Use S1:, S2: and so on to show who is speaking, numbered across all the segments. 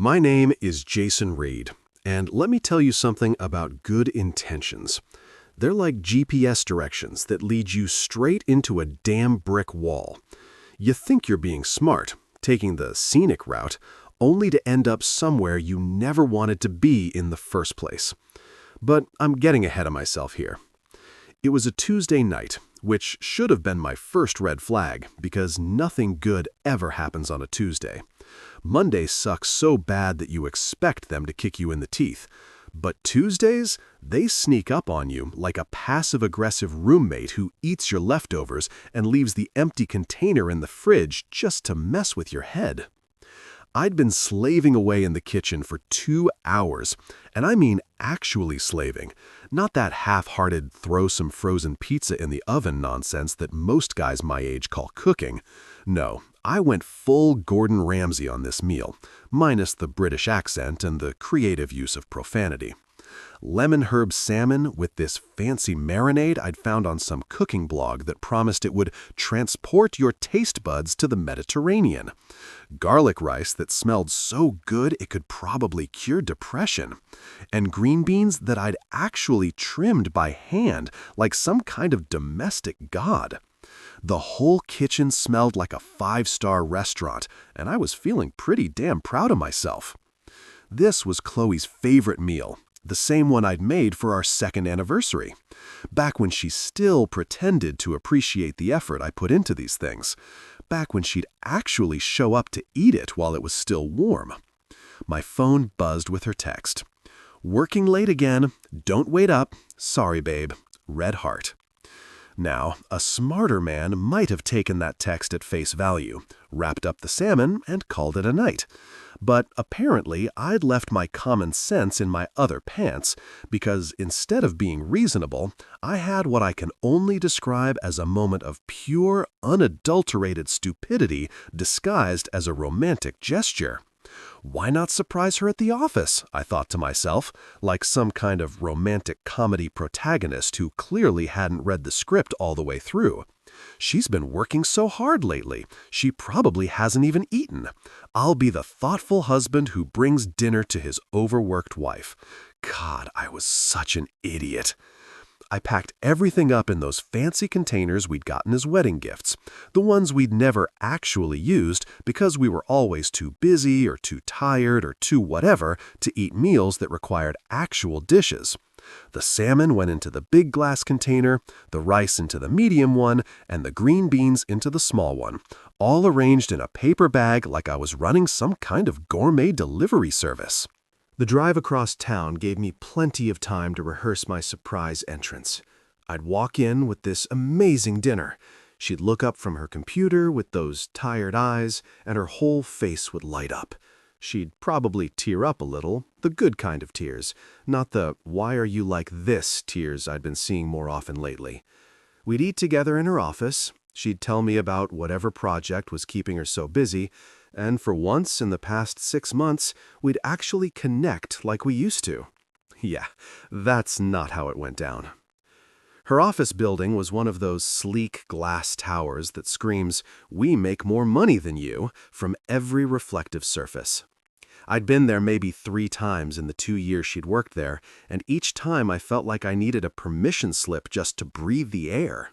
S1: My name is Jason Reid, and let me tell you something about good intentions. They're like GPS directions that lead you straight into a damn brick wall. You think you're being smart, taking the scenic route, only to end up somewhere you never wanted to be in the first place. But I'm getting ahead of myself here. It was a Tuesday night, which should have been my first red flag, because nothing good ever happens on a Tuesday. Monday sucks so bad that you expect them to kick you in the teeth. But Tuesdays, they sneak up on you like a passive-aggressive roommate who eats your leftovers and leaves the empty container in the fridge just to mess with your head. I'd been slaving away in the kitchen for 2 hours, and I mean actually slaving, not that half-hearted throw some frozen pizza in the oven nonsense that most guys my age call cooking. No, I went full Gordon Ramsay on this meal, minus the British accent and the creative use of profanity. Lemon herb salmon with this fancy marinade I'd found on some cooking blog that promised it would transport your taste buds to the Mediterranean. Garlic rice that smelled so good it could probably cure depression. And green beans that I'd actually trimmed by hand like some kind of domestic god. The whole kitchen smelled like a 5-star restaurant, and I was feeling pretty damn proud of myself. This was Chloe's favorite meal, the same one I'd made for our second anniversary, back when she still pretended to appreciate the effort I put into these things, back when she'd actually show up to eat it while it was still warm. My phone buzzed with her text. "Working late again. Don't wait up. Sorry, babe. Red heart." Now, a smarter man might have taken that text at face value, wrapped up the salmon, and called it a night. But apparently, I'd left my common sense in my other pants, because instead of being reasonable, I had what I can only describe as a moment of pure, unadulterated stupidity disguised as a romantic gesture. Why not surprise her at the office, I thought to myself, like some kind of romantic comedy protagonist who clearly hadn't read the script all the way through. She's been working so hard lately, she probably hasn't even eaten. I'll be the thoughtful husband who brings dinner to his overworked wife. God, I was such an idiot. I packed everything up in those fancy containers we'd gotten as wedding gifts, the ones we'd never actually used because we were always too busy or too tired or too whatever to eat meals that required actual dishes. The salmon went into the big glass container, the rice into the medium one, and the green beans into the small one, all arranged in a paper bag like I was running some kind of gourmet delivery service. The drive across town gave me plenty of time to rehearse my surprise entrance. I'd walk in with this amazing dinner. She'd look up from her computer with those tired eyes, and her whole face would light up. She'd probably tear up a little, the good kind of tears, not the "why are you like this" tears I'd been seeing more often lately. We'd eat together in her office. She'd tell me about whatever project was keeping her so busy, and for once in the past 6 months, we'd actually connect like we used to. Yeah, that's not how it went down. Her office building was one of those sleek glass towers that screams, "We make more money than you," from every reflective surface. I'd been there maybe 3 times in the 2 years she'd worked there, and each time I felt like I needed a permission slip just to breathe the air.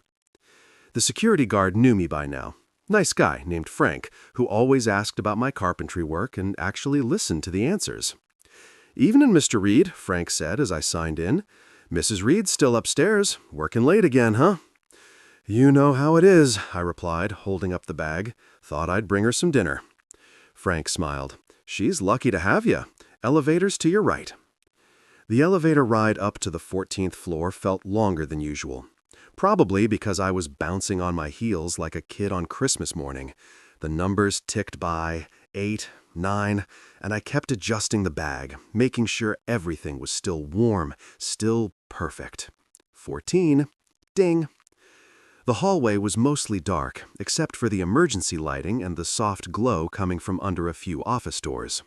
S1: The security guard knew me by now. Nice guy named Frank, who always asked about my carpentry work and actually listened to the answers. "Evening, Mr. Reid," Frank said as I signed in. "Mrs. Reid's still upstairs, working late again, huh?" "You know how it is," I replied, holding up the bag. "Thought I'd bring her some dinner." Frank smiled. "She's lucky to have you. Elevator's to your right." The elevator ride up to the 14th floor felt longer than usual. Probably because I was bouncing on my heels like a kid on Christmas morning. The numbers ticked by, 8, 9, and I kept adjusting the bag, making sure everything was still warm, still perfect. 14, ding. The hallway was mostly dark, except for the emergency lighting and the soft glow coming from under a few office doors.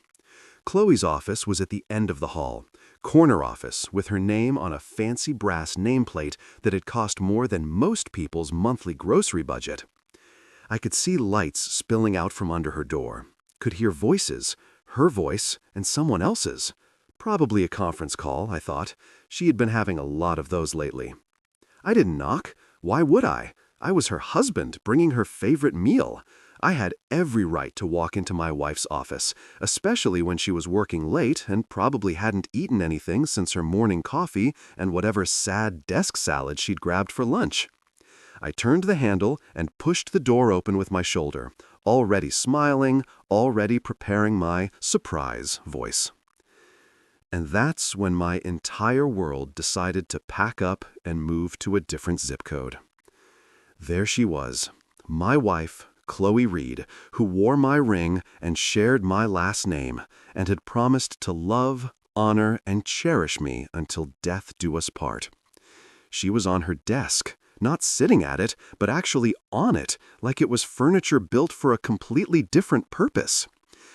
S1: Chloe's office was at the end of the hall, corner office with her name on a fancy brass nameplate that had cost more than most people's monthly grocery budget. I could see lights spilling out from under her door, could hear voices, Her voice and someone else's. Probably a conference call, I thought. She had been having a lot of those lately. I didn't knock. Why would I? I was her husband, bringing her favorite meal. I had every right to walk into my wife's office, especially when she was working late and probably hadn't eaten anything since her morning coffee and whatever sad desk salad she'd grabbed for lunch. I turned the handle and pushed the door open with my shoulder, already smiling, already preparing my surprise voice. And that's when my entire world decided to pack up and move to a different zip code. There she was, my wife, Chloe Reid, who wore my ring and shared my last name, and had promised to love, honor, and cherish me until death do us part. She was on her desk, not sitting at it, but actually on it, like it was furniture built for a completely different purpose.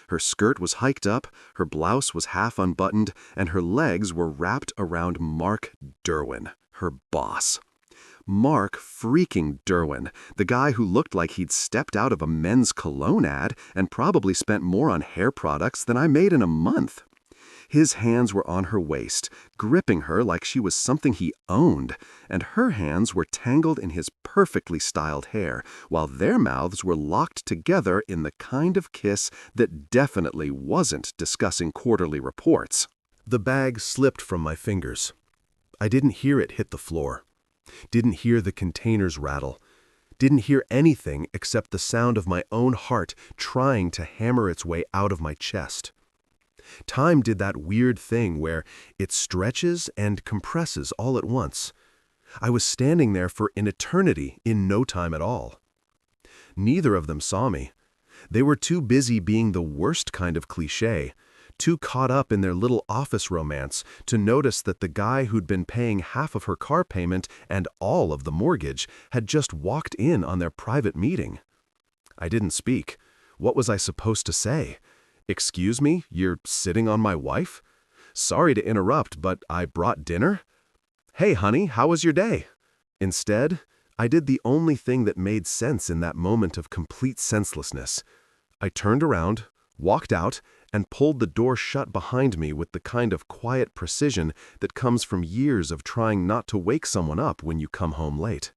S1: Her skirt was hiked up, her blouse was half unbuttoned, and her legs were wrapped around Mark Derwin, her boss. Mark freaking Derwin, the guy who looked like he'd stepped out of a men's cologne ad and probably spent more on hair products than I made in a month. His hands were on her waist, gripping her like she was something he owned, and her hands were tangled in his perfectly styled hair, while their mouths were locked together in the kind of kiss that definitely wasn't discussing quarterly reports. The bag slipped from my fingers. I didn't hear it hit the floor. Didn't hear the containers rattle. Didn't hear anything except the sound of my own heart trying to hammer its way out of my chest. Time did that weird thing where it stretches and compresses all at once. I was standing there for an eternity in no time at all. Neither of them saw me. They were too busy being the worst kind of cliché, too caught up in their little office romance to notice that the guy who'd been paying half of her car payment and all of the mortgage had just walked in on their private meeting. I didn't speak. What was I supposed to say? "Excuse me, you're sitting on my wife? Sorry to interrupt, but I brought dinner? Hey, honey, how was your day?" Instead, I did the only thing that made sense in that moment of complete senselessness. I turned around, walked out, and pulled the door shut behind me with the kind of quiet precision that comes from years of trying not to wake someone up when you come home late.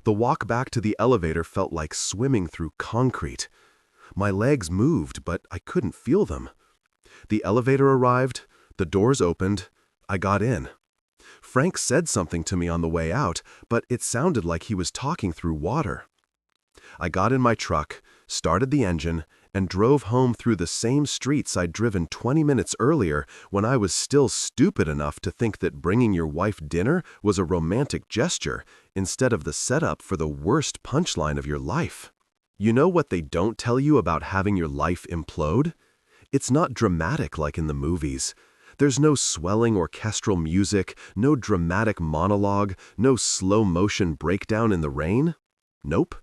S1: The walk back to the elevator felt like swimming through concrete. My legs moved, but I couldn't feel them. The elevator arrived, the doors opened, I got in. Frank said something to me on the way out, but it sounded like he was talking through water. I got in my truck, started the engine, and drove home through the same streets I'd driven 20 minutes earlier when I was still stupid enough to think that bringing your wife dinner was a romantic gesture instead of the setup for the worst punchline of your life. You know what they don't tell you about having your life implode? It's not dramatic like in the movies. There's no swelling orchestral music, no dramatic monologue, no slow-motion breakdown in the rain. Nope.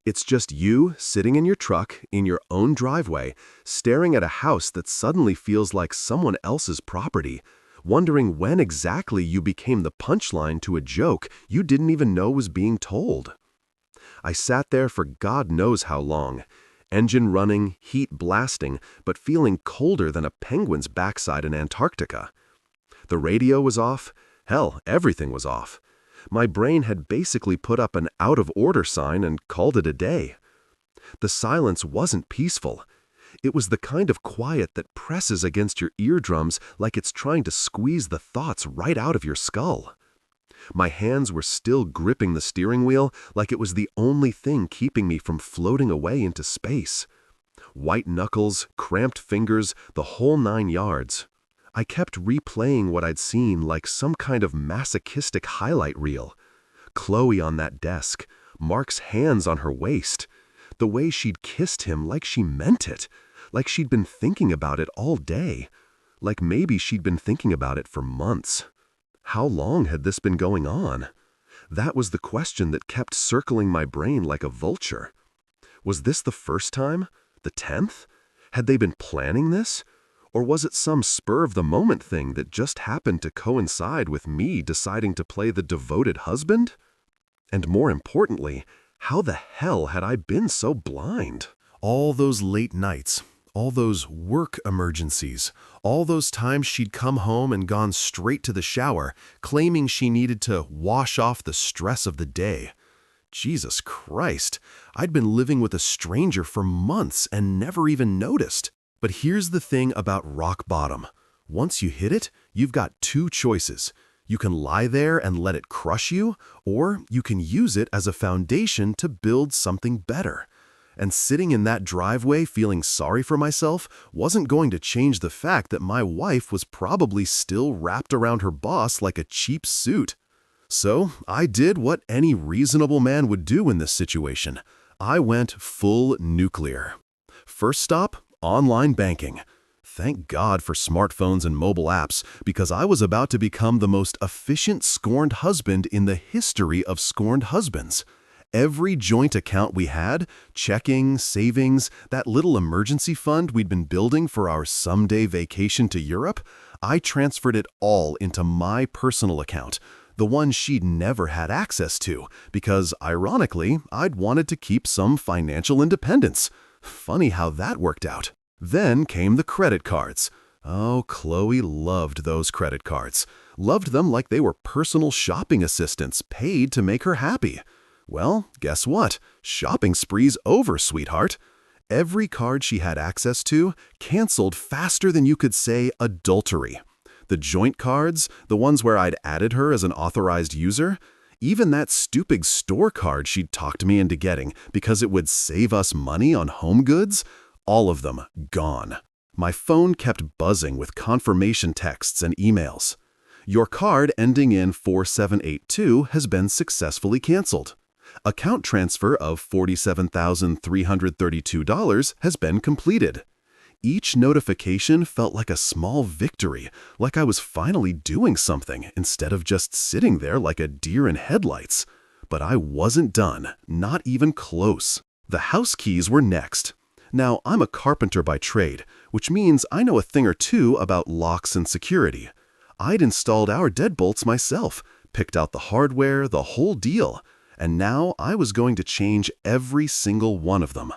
S1: It's just you sitting in your truck, in your own driveway, staring at a house that suddenly feels like someone else's property, wondering when exactly you became the punchline to a joke you didn't even know was being told. I sat there for God knows how long, engine running, heat blasting, but feeling colder than a penguin's backside in Antarctica. The radio was off. Hell, everything was off. My brain had basically put up an out-of-order sign and called it a day. The silence wasn't peaceful. It was the kind of quiet that presses against your eardrums like it's trying to squeeze the thoughts right out of your skull. My hands were still gripping the steering wheel like it was the only thing keeping me from floating away into space. White knuckles, cramped fingers, the whole 9 yards. I kept replaying what I'd seen like some kind of masochistic highlight reel. Chloe on that desk, Mark's hands on her waist, the way she'd kissed him like she meant it, like she'd been thinking about it all day, like maybe she'd been thinking about it for months. How long had this been going on? That was the question that kept circling my brain like a vulture. Was this the first time? The 10th? Had they been planning this? Or was it some spur-of-the-moment thing that just happened to coincide with me deciding to play the devoted husband? And more importantly, how the hell had I been so blind? All those late nights, All those work emergencies, all those times she'd come home and gone straight to the shower, claiming she needed to wash off the stress of the day. Jesus Christ, I'd been living with a stranger for months and never even noticed. But here's the thing about rock bottom. Once you hit it, you've got two choices. You can lie there and let it crush you, or you can use it as a foundation to build something better. And sitting in that driveway feeling sorry for myself wasn't going to change the fact that my wife was probably still wrapped around her boss like a cheap suit. So I did what any reasonable man would do in this situation. I went full nuclear. First stop, online banking. Thank God for smartphones and mobile apps, because I was about to become the most efficient scorned husband in the history of scorned husbands. Every joint account we had, checking, savings, that little emergency fund we'd been building for our someday vacation to Europe, I transferred it all into my personal account, the one she'd never had access to, because, ironically, I'd wanted to keep some financial independence. Funny how that worked out. Then came the credit cards. Oh, Chloe loved those credit cards. Loved them like they were personal shopping assistants paid to make her happy. Well, guess what? Shopping spree's over, sweetheart. Every card she had access to canceled faster than you could say adultery. The joint cards, the ones where I'd added her as an authorized user, even that stupid store card she'd talked me into getting because it would save us money on home goods, all of them gone. My phone kept buzzing with confirmation texts and emails. Your card ending in 4782 has been successfully canceled. Account transfer of $47,332 has been completed. Each notification felt like a small victory, like I was finally doing something instead of just sitting there like a deer in headlights. But I wasn't done, not even close. The house keys were next. Now, I'm a carpenter by trade, which means I know a thing or two about locks and security. I'd installed our deadbolts myself, picked out the hardware, the whole deal, and now I was going to change every single one of them.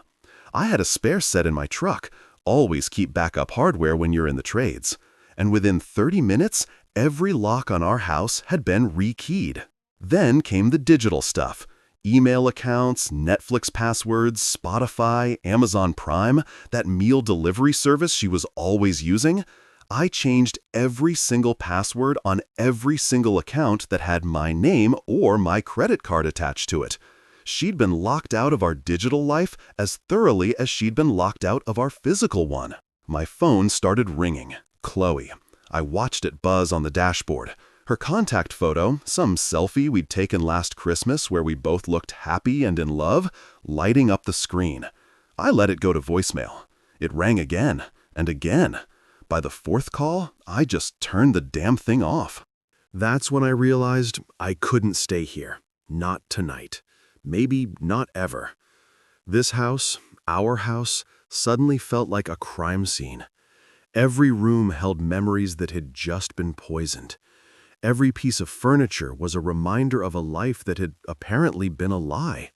S1: I had a spare set in my truck. Always keep backup hardware when you're in the trades. And within 30 minutes, every lock on our house had been rekeyed. Then came the digital stuff. Email accounts, Netflix passwords, Spotify, Amazon Prime, that meal delivery service she was always using. I changed every single password on every single account that had my name or my credit card attached to it. She'd been locked out of our digital life as thoroughly as she'd been locked out of our physical one. My phone started ringing. Chloe. I watched it buzz on the dashboard. Her contact photo, some selfie we'd taken last Christmas where we both looked happy and in love, lighting up the screen. I let it go to voicemail. It rang again and again. By the fourth call, I just turned the damn thing off. That's when I realized I couldn't stay here. Not tonight. Maybe not ever. This house, our house, suddenly felt like a crime scene. Every room held memories that had just been poisoned. Every piece of furniture was a reminder of a life that had apparently been a lie.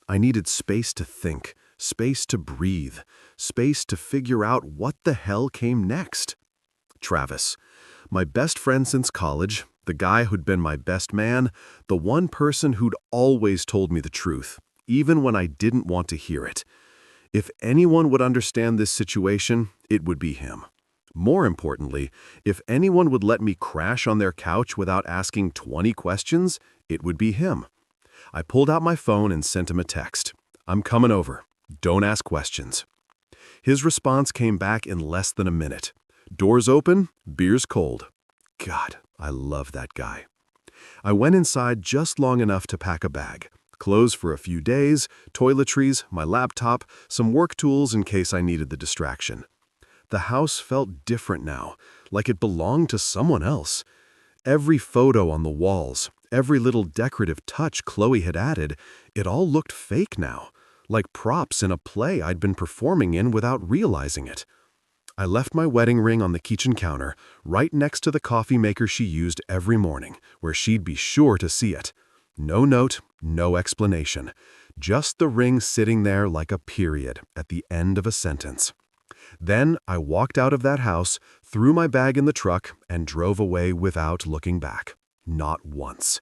S1: I needed space to think, space to breathe, space to figure out what the hell came next. Travis, my best friend since college, the guy who'd been my best man, the one person who'd always told me the truth, even when I didn't want to hear it. If anyone would understand this situation, it would be him. More importantly, if anyone would let me crash on their couch without asking 20 questions, it would be him. I pulled out my phone and sent him a text. I'm coming over. Don't ask questions. His response came back in less than a minute. Doors open, beer's cold. God, I love that guy. I went inside just long enough to pack a bag. Clothes for a few days, toiletries, my laptop, some work tools in case I needed the distraction. The house felt different now, like it belonged to someone else. Every photo on the walls, every little decorative touch Chloe had added, it all looked fake now, like props in a play I'd been performing in without realizing it. I left my wedding ring on the kitchen counter, right next to the coffee maker she used every morning, where she'd be sure to see it. No note, no explanation. Just the ring sitting there like a period at the end of a sentence. Then I walked out of that house, threw my bag in the truck, and drove away without looking back. Not once.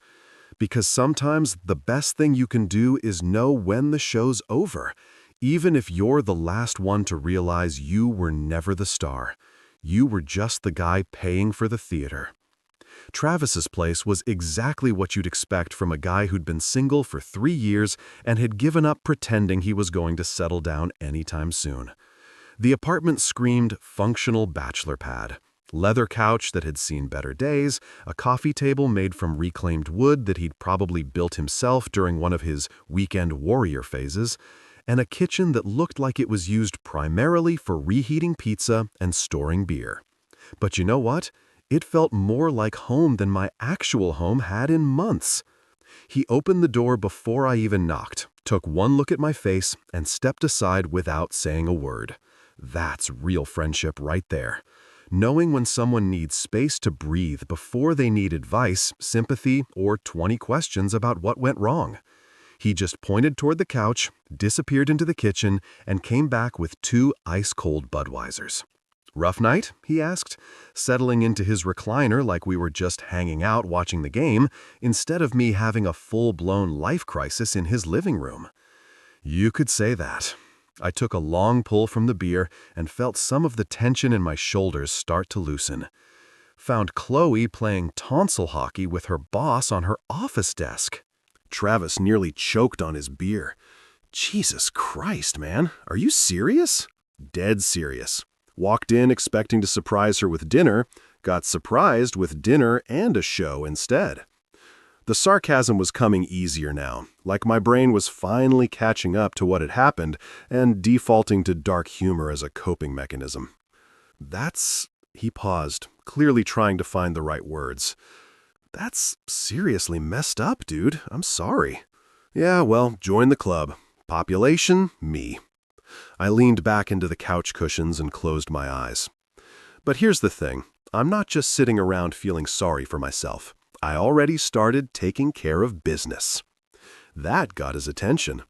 S1: Because sometimes the best thing you can do is know when the show's over, even if you're the last one to realize you were never the star. You were just the guy paying for the theater. Travis's place was exactly what you'd expect from a guy who'd been single for 3 years and had given up pretending he was going to settle down anytime soon. The apartment screamed functional bachelor pad. Leather couch that had seen better days, a coffee table made from reclaimed wood that he'd probably built himself during one of his weekend warrior phases, and a kitchen that looked like it was used primarily for reheating pizza and storing beer. But you know what? It felt more like home than my actual home had in months. He opened the door before I even knocked, took one look at my face, and stepped aside without saying a word. That's real friendship right there. Knowing when someone needs space to breathe before they need advice, sympathy, or 20 questions about what went wrong. He just pointed toward the couch, disappeared into the kitchen, and came back with 2 ice-cold Budweisers. "Rough night?" he asked, settling into his recliner like we were just hanging out watching the game, instead of me having a full-blown life crisis in his living room. You could say that. I took a long pull from the beer and felt some of the tension in my shoulders start to loosen. Found Chloe playing tonsil hockey with her boss on her office desk. Travis nearly choked on his beer. Jesus Christ, man. Are you serious? Dead serious. Walked in expecting to surprise her with dinner, got surprised with dinner and a show instead. The sarcasm was coming easier now, like my brain was finally catching up to what had happened and defaulting to dark humor as a coping mechanism. He paused, clearly trying to find the right words. That's seriously messed up, dude. I'm sorry. Yeah, well, join the club. Population, me. I leaned back into the couch cushions and closed my eyes. But here's the thing. I'm not just sitting around feeling sorry for myself. I already started taking care of business. That got his attention.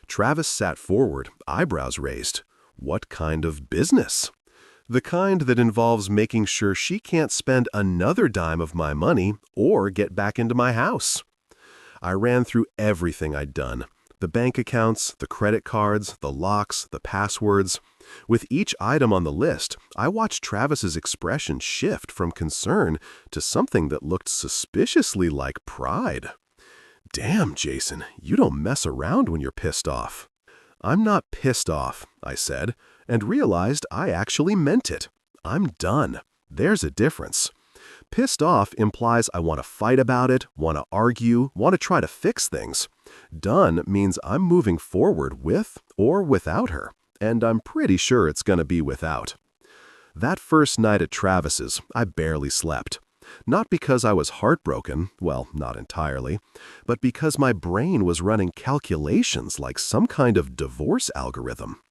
S1: Travis sat forward, eyebrows raised. What kind of business? The kind that involves making sure she can't spend another dime of my money or get back into my house. I ran through everything I'd done. The bank accounts, the credit cards, the locks, the passwords. With each item on the list, I watched Travis's expression shift from concern to something that looked suspiciously like pride. Damn, Jason, you don't mess around when you're pissed off. I'm not pissed off, I said, and realized I actually meant it. I'm done. There's a difference. Pissed off implies I want to fight about it, want to argue, want to try to fix things. Done means I'm moving forward with or without her, and I'm pretty sure it's going to be without. That first night at Travis's, I barely slept. Not because I was heartbroken, well, not entirely, but because my brain was running calculations like some kind of divorce algorithm.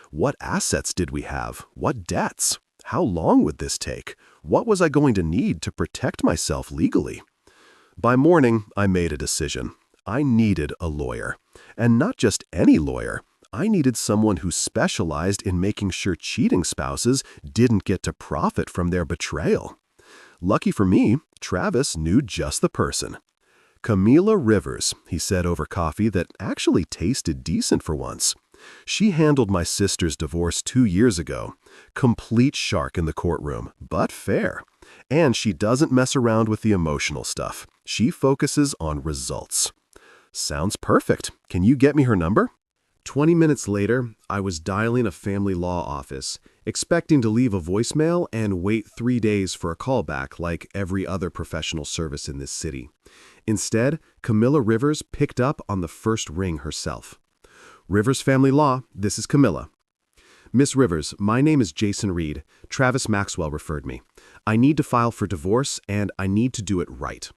S1: What assets did we have? What debts? How long would this take? What was I going to need to protect myself legally? By morning, I made a decision. I needed a lawyer. And not just any lawyer. I needed someone who specialized in making sure cheating spouses didn't get to profit from their betrayal. Lucky for me, Travis knew just the person. Camila Rivers, he said over coffee that actually tasted decent for once. She handled my sister's divorce 2 years ago. Complete shark in the courtroom, but fair. And she doesn't mess around with the emotional stuff. She focuses on results. Sounds perfect. Can you get me her number? 20 minutes later, I was dialing a family law office, expecting to leave a voicemail and wait 3 days for a callback like every other professional service in this city. Instead, Camila Rivers picked up on the first ring herself. Rivers Family Law, this is Camila. Miss Rivers, my name is Jason Reid. Travis Maxwell referred me. I need to file for divorce, and I need to do it right.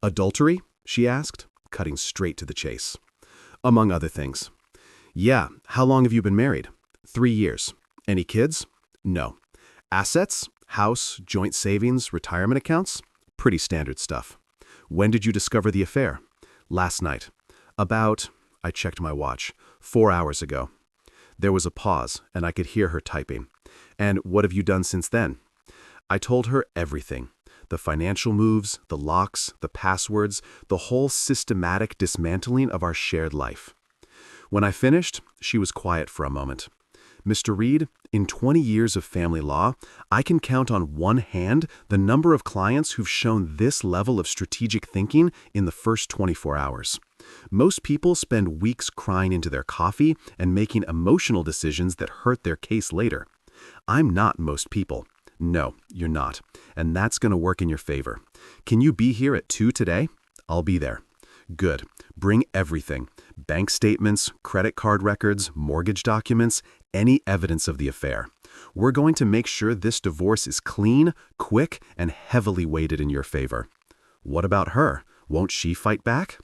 S1: Adultery? She asked, cutting straight to the chase. Among other things. Yeah, how long have you been married? 3 years. Any kids? No. Assets? House, joint savings, retirement accounts? Pretty standard stuff. When did you discover the affair? Last night. I checked my watch, 4 hours ago. There was a pause, and I could hear her typing. And what have you done since then? I told her everything. The financial moves, the locks, the passwords, the whole systematic dismantling of our shared life. When I finished, she was quiet for a moment. Mr. Reid, in 20 years of family law, I can count on one hand the number of clients who've shown this level of strategic thinking in the first 24 hours. Most people spend weeks crying into their coffee and making emotional decisions that hurt their case later. I'm not most people. No, you're not. And that's going to work in your favor. Can you be here at 2 today? I'll be there. Good. Bring everything. Bank statements, credit card records, mortgage documents, any evidence of the affair. We're going to make sure this divorce is clean, quick, and heavily weighted in your favor. What about her? Won't she fight back?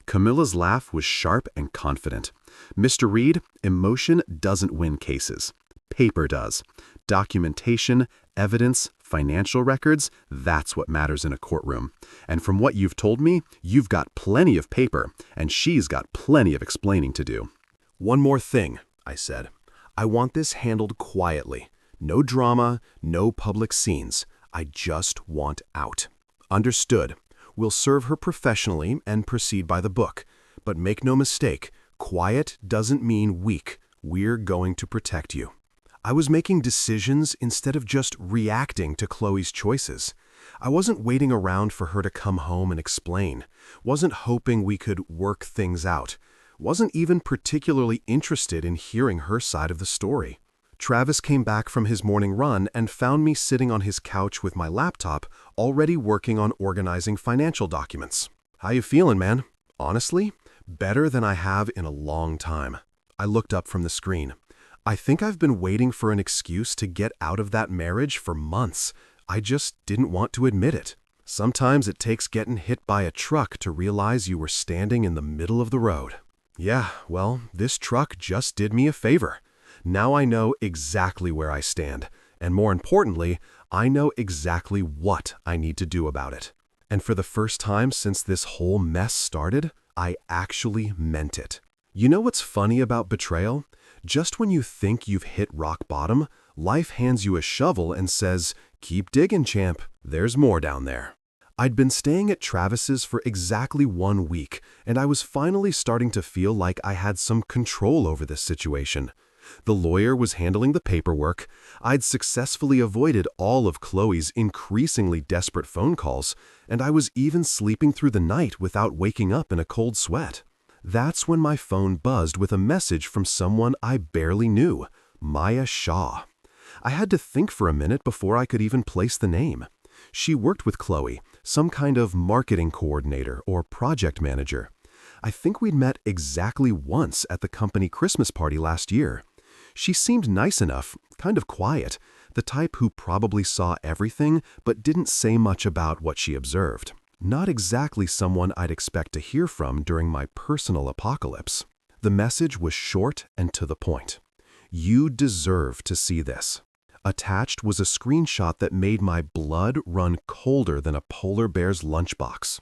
S1: Camila's laugh was sharp and confident. Mr. Reid, emotion doesn't win cases. Paper does. Documentation, evidence, financial records, that's what matters in a courtroom. And from what you've told me, you've got plenty of paper, and she's got plenty of explaining to do. One more thing, I said. I want this handled quietly. No drama, no public scenes. I just want out. Understood. We'll serve her professionally and proceed by the book. But make no mistake, quiet doesn't mean weak. We're going to protect you. I was making decisions instead of just reacting to Chloe's choices. I wasn't waiting around for her to come home and explain. Wasn't hoping we could work things out. Wasn't even particularly interested in hearing her side of the story. Travis came back from his morning run and found me sitting on his couch with my laptop, already working on organizing financial documents. How you feeling, man? Honestly, better than I have in a long time. I looked up from the screen. I think I've been waiting for an excuse to get out of that marriage for months. I just didn't want to admit it. Sometimes it takes getting hit by a truck to realize you were standing in the middle of the road. Yeah, well, this truck just did me a favor. Now I know exactly where I stand. And more importantly, I know exactly what I need to do about it. And for the first time since this whole mess started, I actually meant it. You know what's funny about betrayal? Just when you think you've hit rock bottom, life hands you a shovel and says, "Keep digging, champ. There's more down there." I'd been staying at Travis's for exactly 1 week, and I was finally starting to feel like I had some control over this situation. The lawyer was handling the paperwork. I'd successfully avoided all of Chloe's increasingly desperate phone calls, and I was even sleeping through the night without waking up in a cold sweat. That's when my phone buzzed with a message from someone I barely knew, Maya Shaw. I had to think for a minute before I could even place the name. She worked with Chloe, some kind of marketing coordinator or project manager. I think we'd met exactly once at the company Christmas party last year. She seemed nice enough, kind of quiet, the type who probably saw everything but didn't say much about what she observed. Not exactly someone I'd expect to hear from during my personal apocalypse. The message was short and to the point. You deserve to see this. Attached was a screenshot that made my blood run colder than a polar bear's lunchbox.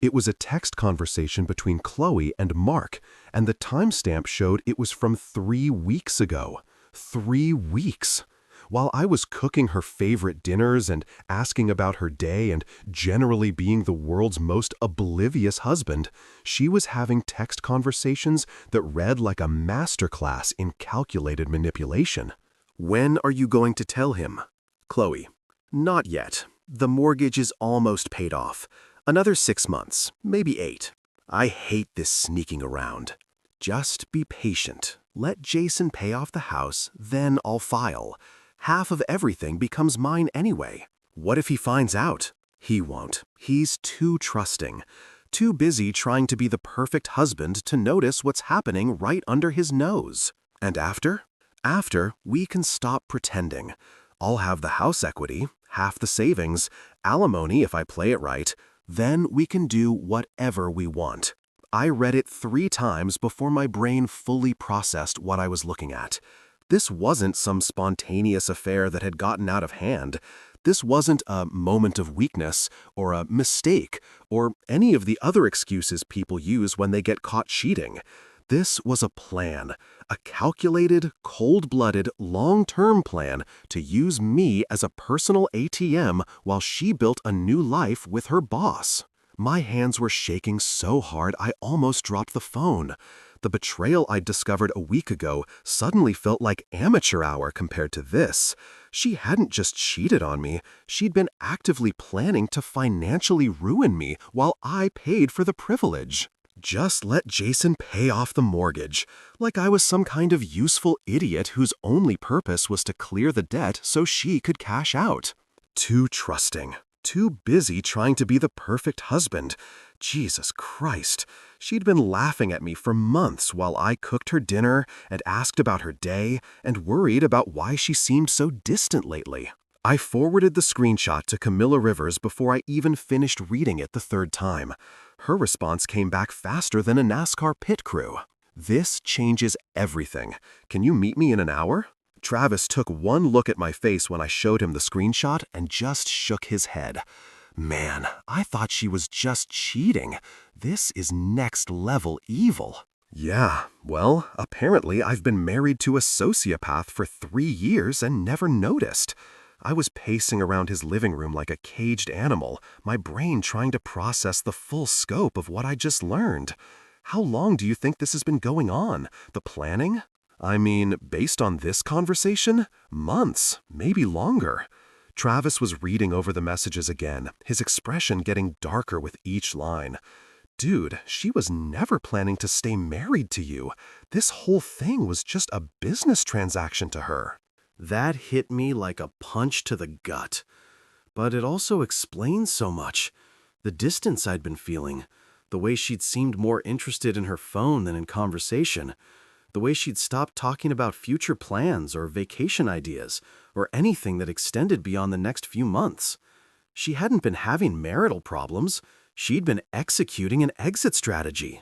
S1: It was a text conversation between Chloe and Mark, and the timestamp showed it was from 3 weeks ago. 3 weeks! While I was cooking her favorite dinners and asking about her day and generally being the world's most oblivious husband, she was having text conversations that read like a masterclass in calculated manipulation. When are you going to tell him? Chloe. Not yet. The mortgage is almost paid off. Another 6 months, maybe 8. I hate this sneaking around. Just be patient. Let Jason pay off the house, then I'll file. Half of everything becomes mine anyway. What if he finds out? He won't. He's too trusting. Too busy trying to be the perfect husband to notice what's happening right under his nose. And after? After, we can stop pretending. I'll have the house equity, half the savings, alimony if I play it right. Then we can do whatever we want. I read it 3 times before my brain fully processed what I was looking at. This wasn't some spontaneous affair that had gotten out of hand. This wasn't a moment of weakness or a mistake or any of the other excuses people use when they get caught cheating. This was a plan, a calculated, cold-blooded, long-term plan to use me as a personal ATM while she built a new life with her boss. My hands were shaking so hard I almost dropped the phone. The betrayal I'd discovered a week ago suddenly felt like amateur hour compared to this. She hadn't just cheated on me, she'd been actively planning to financially ruin me while I paid for the privilege. Just let Jason pay off the mortgage, like I was some kind of useful idiot whose only purpose was to clear the debt so she could cash out. Too trusting. Too busy trying to be the perfect husband. Jesus Christ. She'd been laughing at me for months while I cooked her dinner and asked about her day and worried about why she seemed so distant lately. I forwarded the screenshot to Camila Rivers before I even finished reading it the third time. Her response came back faster than a NASCAR pit crew. This changes everything. Can you meet me in an hour? Travis took one look at my face when I showed him the screenshot and just shook his head. Man, I thought she was just cheating. This is next level evil. Yeah, well, apparently I've been married to a sociopath for 3 years and never noticed. I was pacing around his living room like a caged animal, my brain trying to process the full scope of what I just learned. How long do you think this has been going on? The planning? I mean, based on this conversation, months, maybe longer. Travis was reading over the messages again, his expression getting darker with each line. Dude, she was never planning to stay married to you. This whole thing was just a business transaction to her. That hit me like a punch to the gut. But it also explains so much. The distance I'd been feeling, the way she'd seemed more interested in her phone than in conversation, the way she'd stopped talking about future plans or vacation ideas or anything that extended beyond the next few months. She hadn't been having marital problems. She'd been executing an exit strategy.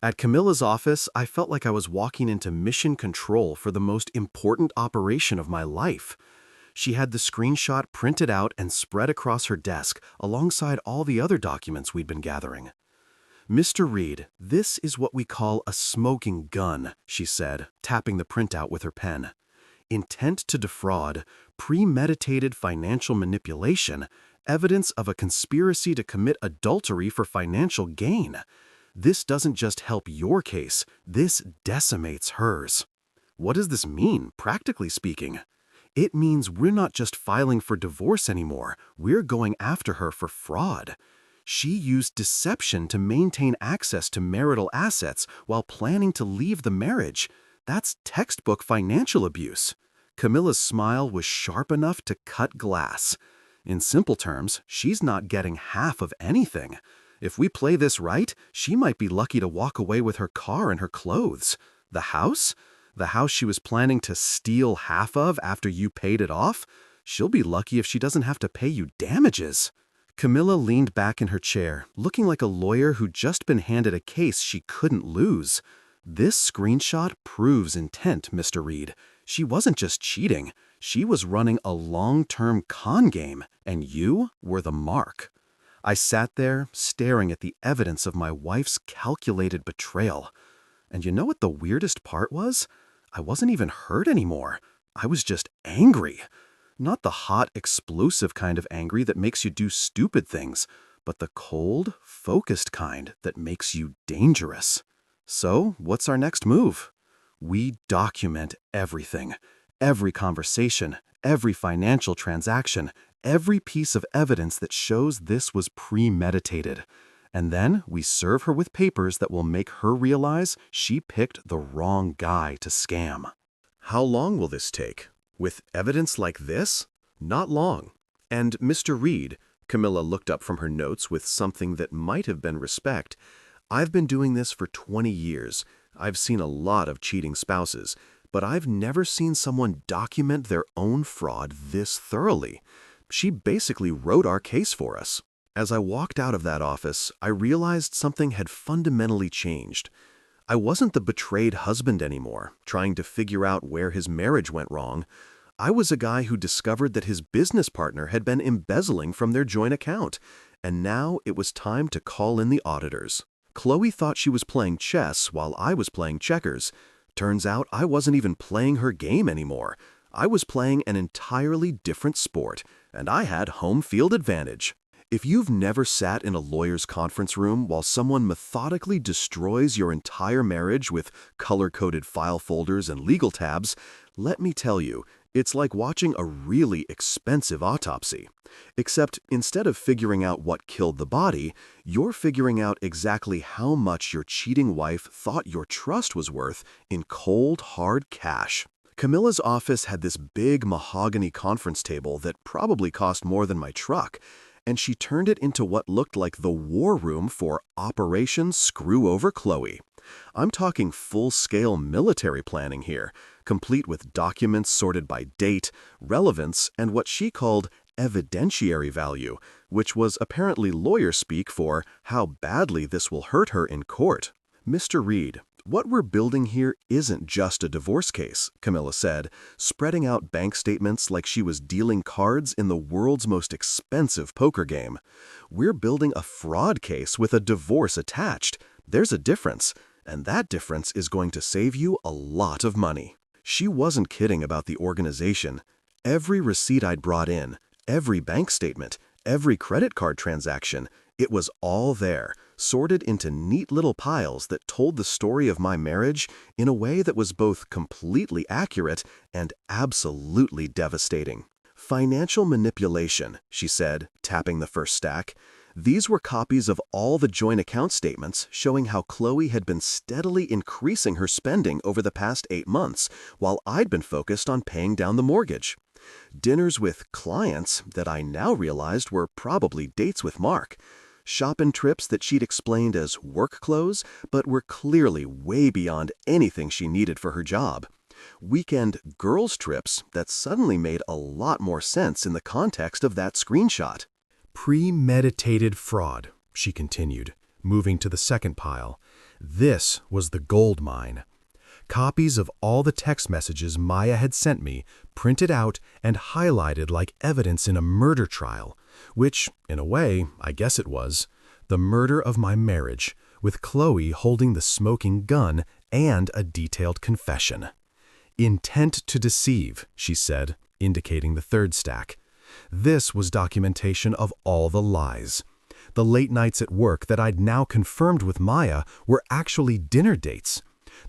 S1: At Camila's office, I felt like I was walking into mission control for the most important operation of my life. She had the screenshot printed out and spread across her desk alongside all the other documents we'd been gathering. Mr. Reid, this is what we call a smoking gun, she said, tapping the printout with her pen. Intent to defraud, premeditated financial manipulation, evidence of a conspiracy to commit adultery for financial gain. This doesn't just help your case, this decimates hers. What does this mean, practically speaking? It means we're not just filing for divorce anymore, we're going after her for fraud. She used deception to maintain access to marital assets while planning to leave the marriage. That's textbook financial abuse. Camila's smile was sharp enough to cut glass. In simple terms, she's not getting half of anything. If we play this right, she might be lucky to walk away with her car and her clothes. The house? The house she was planning to steal half of after you paid it off? She'll be lucky if she doesn't have to pay you damages. Camila leaned back in her chair, looking like a lawyer who'd just been handed a case she couldn't lose. This screenshot proves intent, Mr. Reid. She wasn't just cheating. She was running a long-term con game, and you were the mark. I sat there, staring at the evidence of my wife's calculated betrayal. And you know what the weirdest part was? I wasn't even hurt anymore. I was just angry. Not the hot, explosive kind of angry that makes you do stupid things, but the cold, focused kind that makes you dangerous. So, what's our next move? We document everything. Every conversation, every financial transaction, every piece of evidence that shows this was premeditated. And then we serve her with papers that will make her realize she picked the wrong guy to scam. How long will this take? With evidence like this? Not long. And Mr. Reid, Camila looked up from her notes with something that might have been respect. I've been doing this for 20 years. I've seen a lot of cheating spouses, but I've never seen someone document their own fraud this thoroughly. She basically wrote our case for us. As I walked out of that office, I realized something had fundamentally changed. I wasn't the betrayed husband anymore, trying to figure out where his marriage went wrong. I was a guy who discovered that his business partner had been embezzling from their joint account, and now it was time to call in the auditors. Chloe thought she was playing chess while I was playing checkers. Turns out I wasn't even playing her game anymore. I was playing an entirely different sport, and I had home field advantage. If you've never sat in a lawyer's conference room while someone methodically destroys your entire marriage with color-coded file folders and legal tabs, let me tell you, it's like watching a really expensive autopsy. Except instead of figuring out what killed the body, you're figuring out exactly how much your cheating wife thought your trust was worth in cold, hard cash. Camila's office had this big mahogany conference table that probably cost more than my truck, and she turned it into what looked like the war room for Operation Screw Over Chloe. I'm talking full-scale military planning here, complete with documents sorted by date, relevance, and what she called evidentiary value, which was apparently lawyer speak for how badly this will hurt her in court. "Mr. Reid, what we're building here isn't just a divorce case," Camila said, spreading out bank statements like she was dealing cards in the world's most expensive poker game. "We're building a fraud case with a divorce attached. There's a difference, and that difference is going to save you a lot of money." She wasn't kidding about the organization. Every receipt I'd brought in, every bank statement, every credit card transaction, it was all there, sorted into neat little piles that told the story of my marriage in a way that was both completely accurate and absolutely devastating. "Financial manipulation," she said, tapping the first stack. These were copies of all the joint account statements showing how Chloe had been steadily increasing her spending over the past 8 months, while I'd been focused on paying down the mortgage. Dinners with clients that I now realized were probably dates with Mark. Shopping trips that she'd explained as work clothes, but were clearly way beyond anything she needed for her job. Weekend girls' trips that suddenly made a lot more sense in the context of that screenshot. "Premeditated fraud," she continued, moving to the second pile. "This was the gold mine. Copies of all the text messages Maya had sent me, printed out and highlighted like evidence in a murder trial, which, in a way, I guess it was. The murder of my marriage, with Chloe holding the smoking gun and a detailed confession. Intent to deceive," she said, indicating the third stack. This was documentation of all the lies. The late nights at work that I'd now confirmed with Maya were actually dinner dates.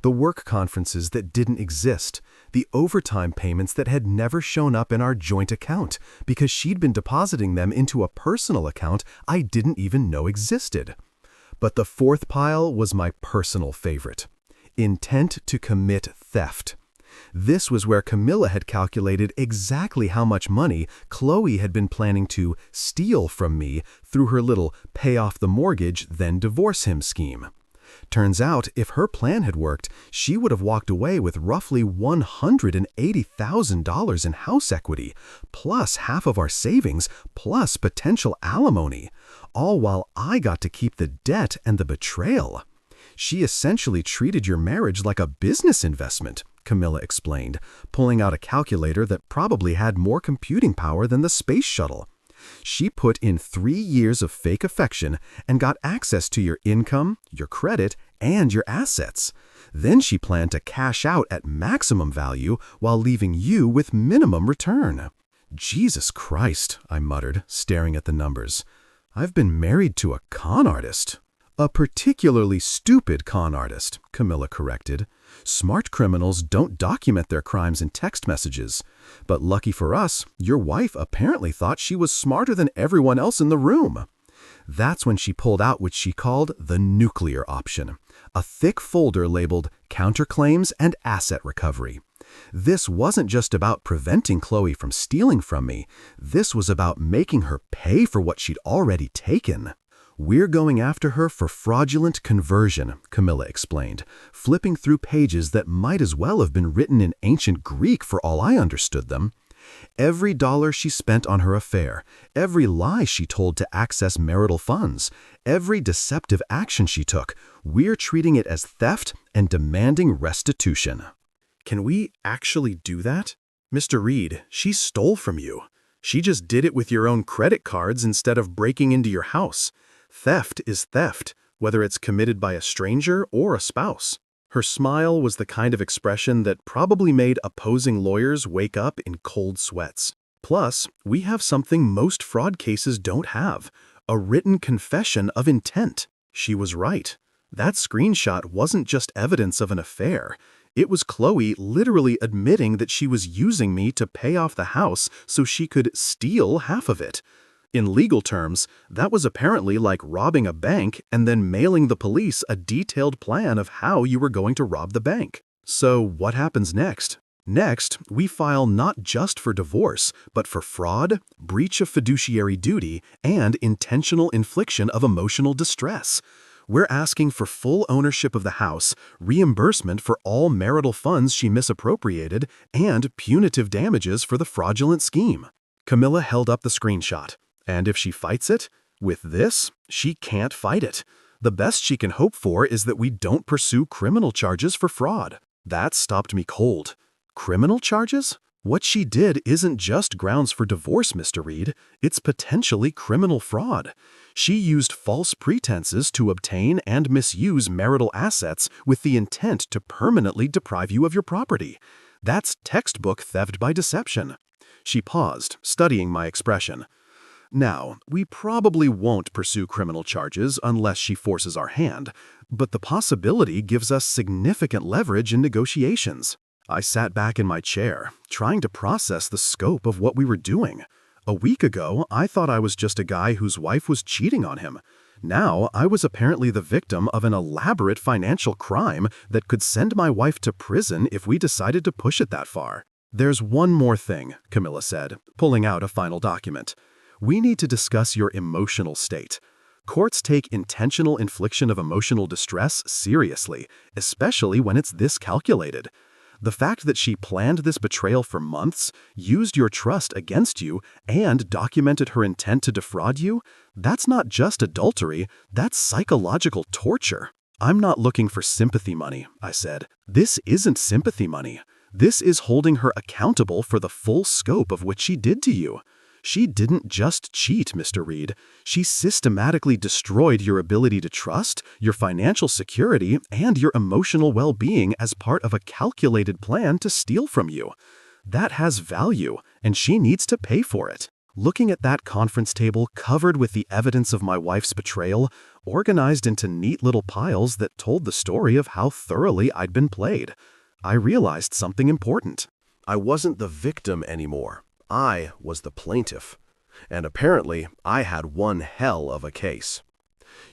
S1: The work conferences that didn't exist, the overtime payments that had never shown up in our joint account because she'd been depositing them into a personal account I didn't even know existed. But the fourth pile was my personal favorite. Intent to commit theft. This was where Camila had calculated exactly how much money Chloe had been planning to steal from me through her little pay off the mortgage, then divorce him scheme. Turns out, if her plan had worked, she would have walked away with roughly $180,000 in house equity, plus half of our savings, plus potential alimony, all while I got to keep the debt and the betrayal. "She essentially treated your marriage like a business investment," Camila explained, pulling out a calculator that probably had more computing power than the space shuttle. "She put in 3 years of fake affection and got access to your income, your credit, and your assets. Then she planned to cash out at maximum value while leaving you with minimum return." "Jesus Christ," I muttered, staring at the numbers. "I've been married to a con artist." "A particularly stupid con artist," Camila corrected. "Smart criminals don't document their crimes in text messages. But lucky for us, your wife apparently thought she was smarter than everyone else in the room." That's when she pulled out what she called the nuclear option, a thick folder labeled Counterclaims and Asset Recovery. This wasn't just about preventing Chloe from stealing from me. This was about making her pay for what she'd already taken. "We're going after her for fraudulent conversion," Camila explained, flipping through pages that might as well have been written in ancient Greek for all I understood them. "Every dollar she spent on her affair, every lie she told to access marital funds, every deceptive action she took, we're treating it as theft and demanding restitution." "Can we actually do that? Mr. Reid, she stole from you. She just did it with your own credit cards instead of breaking into your house. Theft is theft. whether it's committed by a stranger or a spouse. Her smile was the kind of expression that probably made opposing lawyers wake up in cold sweats. Plus, we have something most fraud cases don't have: a written confession of intent. She was right. That screenshot wasn't just evidence of an affair. It was Chloe literally admitting that she was using me to pay off the house so she could steal half of it. In legal terms, that was apparently like robbing a bank and then mailing the police a detailed plan of how you were going to rob the bank. So what happens next? Next, we file not just for divorce, but for fraud, breach of fiduciary duty, and intentional infliction of emotional distress. We're asking for full ownership of the house, reimbursement for all marital funds she misappropriated, and punitive damages for the fraudulent scheme. Camila held up the screenshot. And if she fights it, with this, she can't fight it. The best she can hope for is that we don't pursue criminal charges for fraud. That stopped me cold. Criminal charges? What she did isn't just grounds for divorce, Mr. Reid. It's potentially criminal fraud. She used false pretenses to obtain and misuse marital assets with the intent to permanently deprive you of your property. That's textbook theft by deception. She paused, studying my expression. Now, we probably won't pursue criminal charges unless she forces our hand, but the possibility gives us significant leverage in negotiations. I sat back in my chair, trying to process the scope of what we were doing. A week ago, I thought I was just a guy whose wife was cheating on him. Now, I was apparently the victim of an elaborate financial crime that could send my wife to prison if we decided to push it that far. There's one more thing, Camila said, pulling out a final document. We need to discuss your emotional state. Courts take intentional infliction of emotional distress seriously, especially when it's this calculated. The fact that she planned this betrayal for months, used your trust against you, and documented her intent to defraud you, that's not just adultery, that's psychological torture. I'm not looking for sympathy money, I said. This isn't sympathy money. This is holding her accountable for the full scope of what she did to you. She didn't just cheat, Mr. Reid. She systematically destroyed your ability to trust, your financial security, and your emotional well-being as part of a calculated plan to steal from you. That has value, and she needs to pay for it. Looking at that conference table covered with the evidence of my wife's betrayal, organized into neat little piles that told the story of how thoroughly I'd been played, I realized something important. I wasn't the victim anymore. I was the plaintiff. And apparently, I had one hell of a case.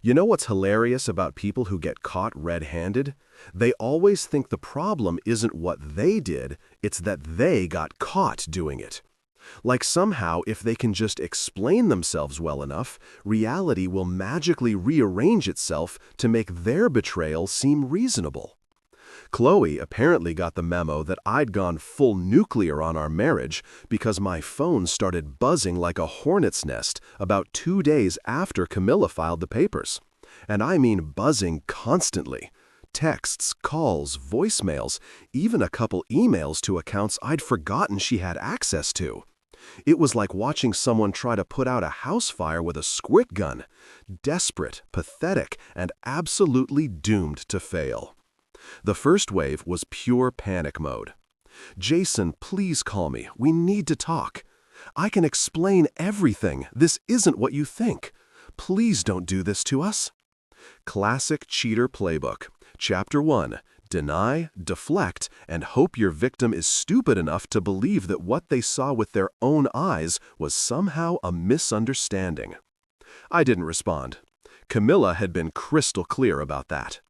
S1: You know what's hilarious about people who get caught red-handed? They always think the problem isn't what they did, it's that they got caught doing it. Like somehow, if they can just explain themselves well enough, reality will magically rearrange itself to make their betrayal seem reasonable. Chloe apparently got the memo that I'd gone full nuclear on our marriage because my phone started buzzing like a hornet's nest about 2 days after Camila filed the papers. And I mean buzzing constantly. Texts, calls, voicemails, even a couple emails to accounts I'd forgotten she had access to. It was like watching someone try to put out a house fire with a squirt gun. Desperate, pathetic, and absolutely doomed to fail. The first wave was pure panic mode. Jason, please call me. We need to talk. I can explain everything. This isn't what you think. Please don't do this to us. Classic cheater playbook. Chapter 1. Deny, deflect, and hope your victim is stupid enough to believe that what they saw with their own eyes was somehow a misunderstanding. I didn't respond. Camila had been crystal clear about that.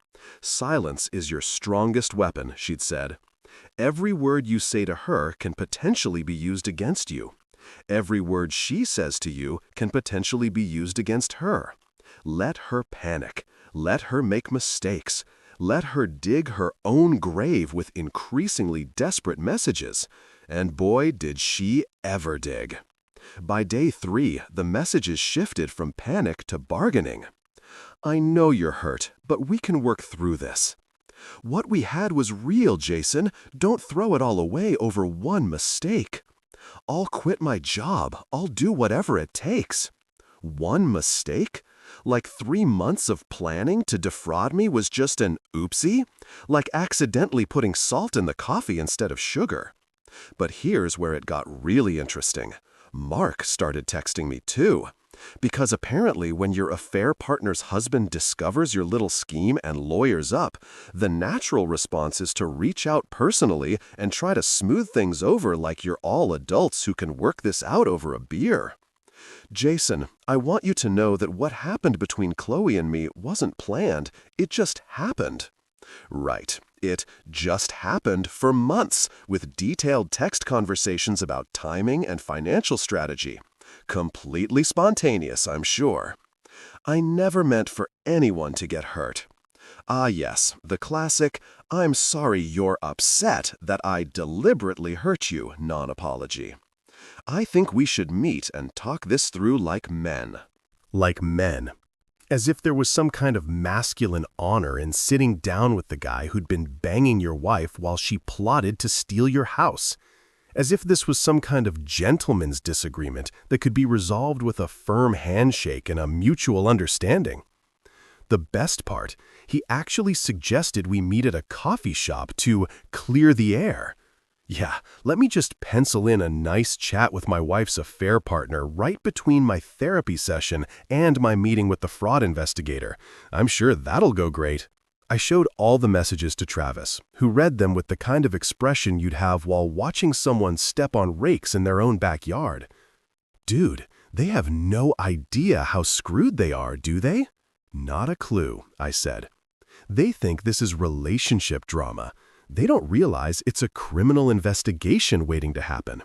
S1: Silence is your strongest weapon, she'd said. Every word you say to her can potentially be used against you. Every word she says to you can potentially be used against her. Let her panic. Let her make mistakes. Let her dig her own grave with increasingly desperate messages. And boy, did she ever dig. By day 3, the messages shifted from panic to bargaining. I know you're hurt, but we can work through this. What we had was real, Jason. Don't throw it all away over one mistake. I'll quit my job. I'll do whatever it takes. One mistake? Like 3 months of planning to defraud me was just an oopsie? Like accidentally putting salt in the coffee instead of sugar. But here's where it got really interesting. Mark started texting me too. Because apparently when your affair partner's husband discovers your little scheme and lawyers up, the natural response is to reach out personally and try to smooth things over like you're all adults who can work this out over a beer. Jason, I want you to know that what happened between Chloe and me wasn't planned, it just happened. Right. It just happened for months with detailed text conversations about timing and financial strategy. Completely spontaneous, I'm sure. I never meant for anyone to get hurt. Ah yes, the classic, I'm sorry you're upset that I deliberately hurt you non-apology. I think we should meet and talk this through like men. Like men. As if there was some kind of masculine honor in sitting down with the guy who'd been banging your wife while she plotted to steal your house. As if this was some kind of gentleman's disagreement that could be resolved with a firm handshake and a mutual understanding. The best part, he actually suggested we meet at a coffee shop to clear the air. Yeah, let me just pencil in a nice chat with my wife's affair partner right between my therapy session and my meeting with the fraud investigator. I'm sure that'll go great. I showed all the messages to Travis, who read them with the kind of expression you'd have while watching someone step on rakes in their own backyard. Dude, they have no idea how screwed they are, do they? Not a clue, I said. They think this is relationship drama. They don't realize it's a criminal investigation waiting to happen.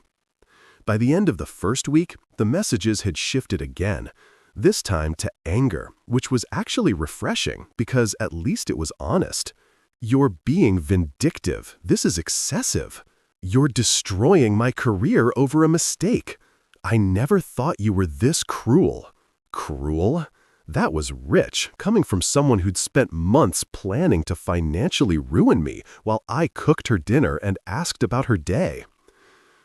S1: By the end of the first week, the messages had shifted again, this time to anger, which was actually refreshing because at least it was honest. You're being vindictive. This is excessive. You're destroying my career over a mistake. I never thought you were this cruel. Cruel? That was rich, coming from someone who'd spent months planning to financially ruin me while I cooked her dinner and asked about her day.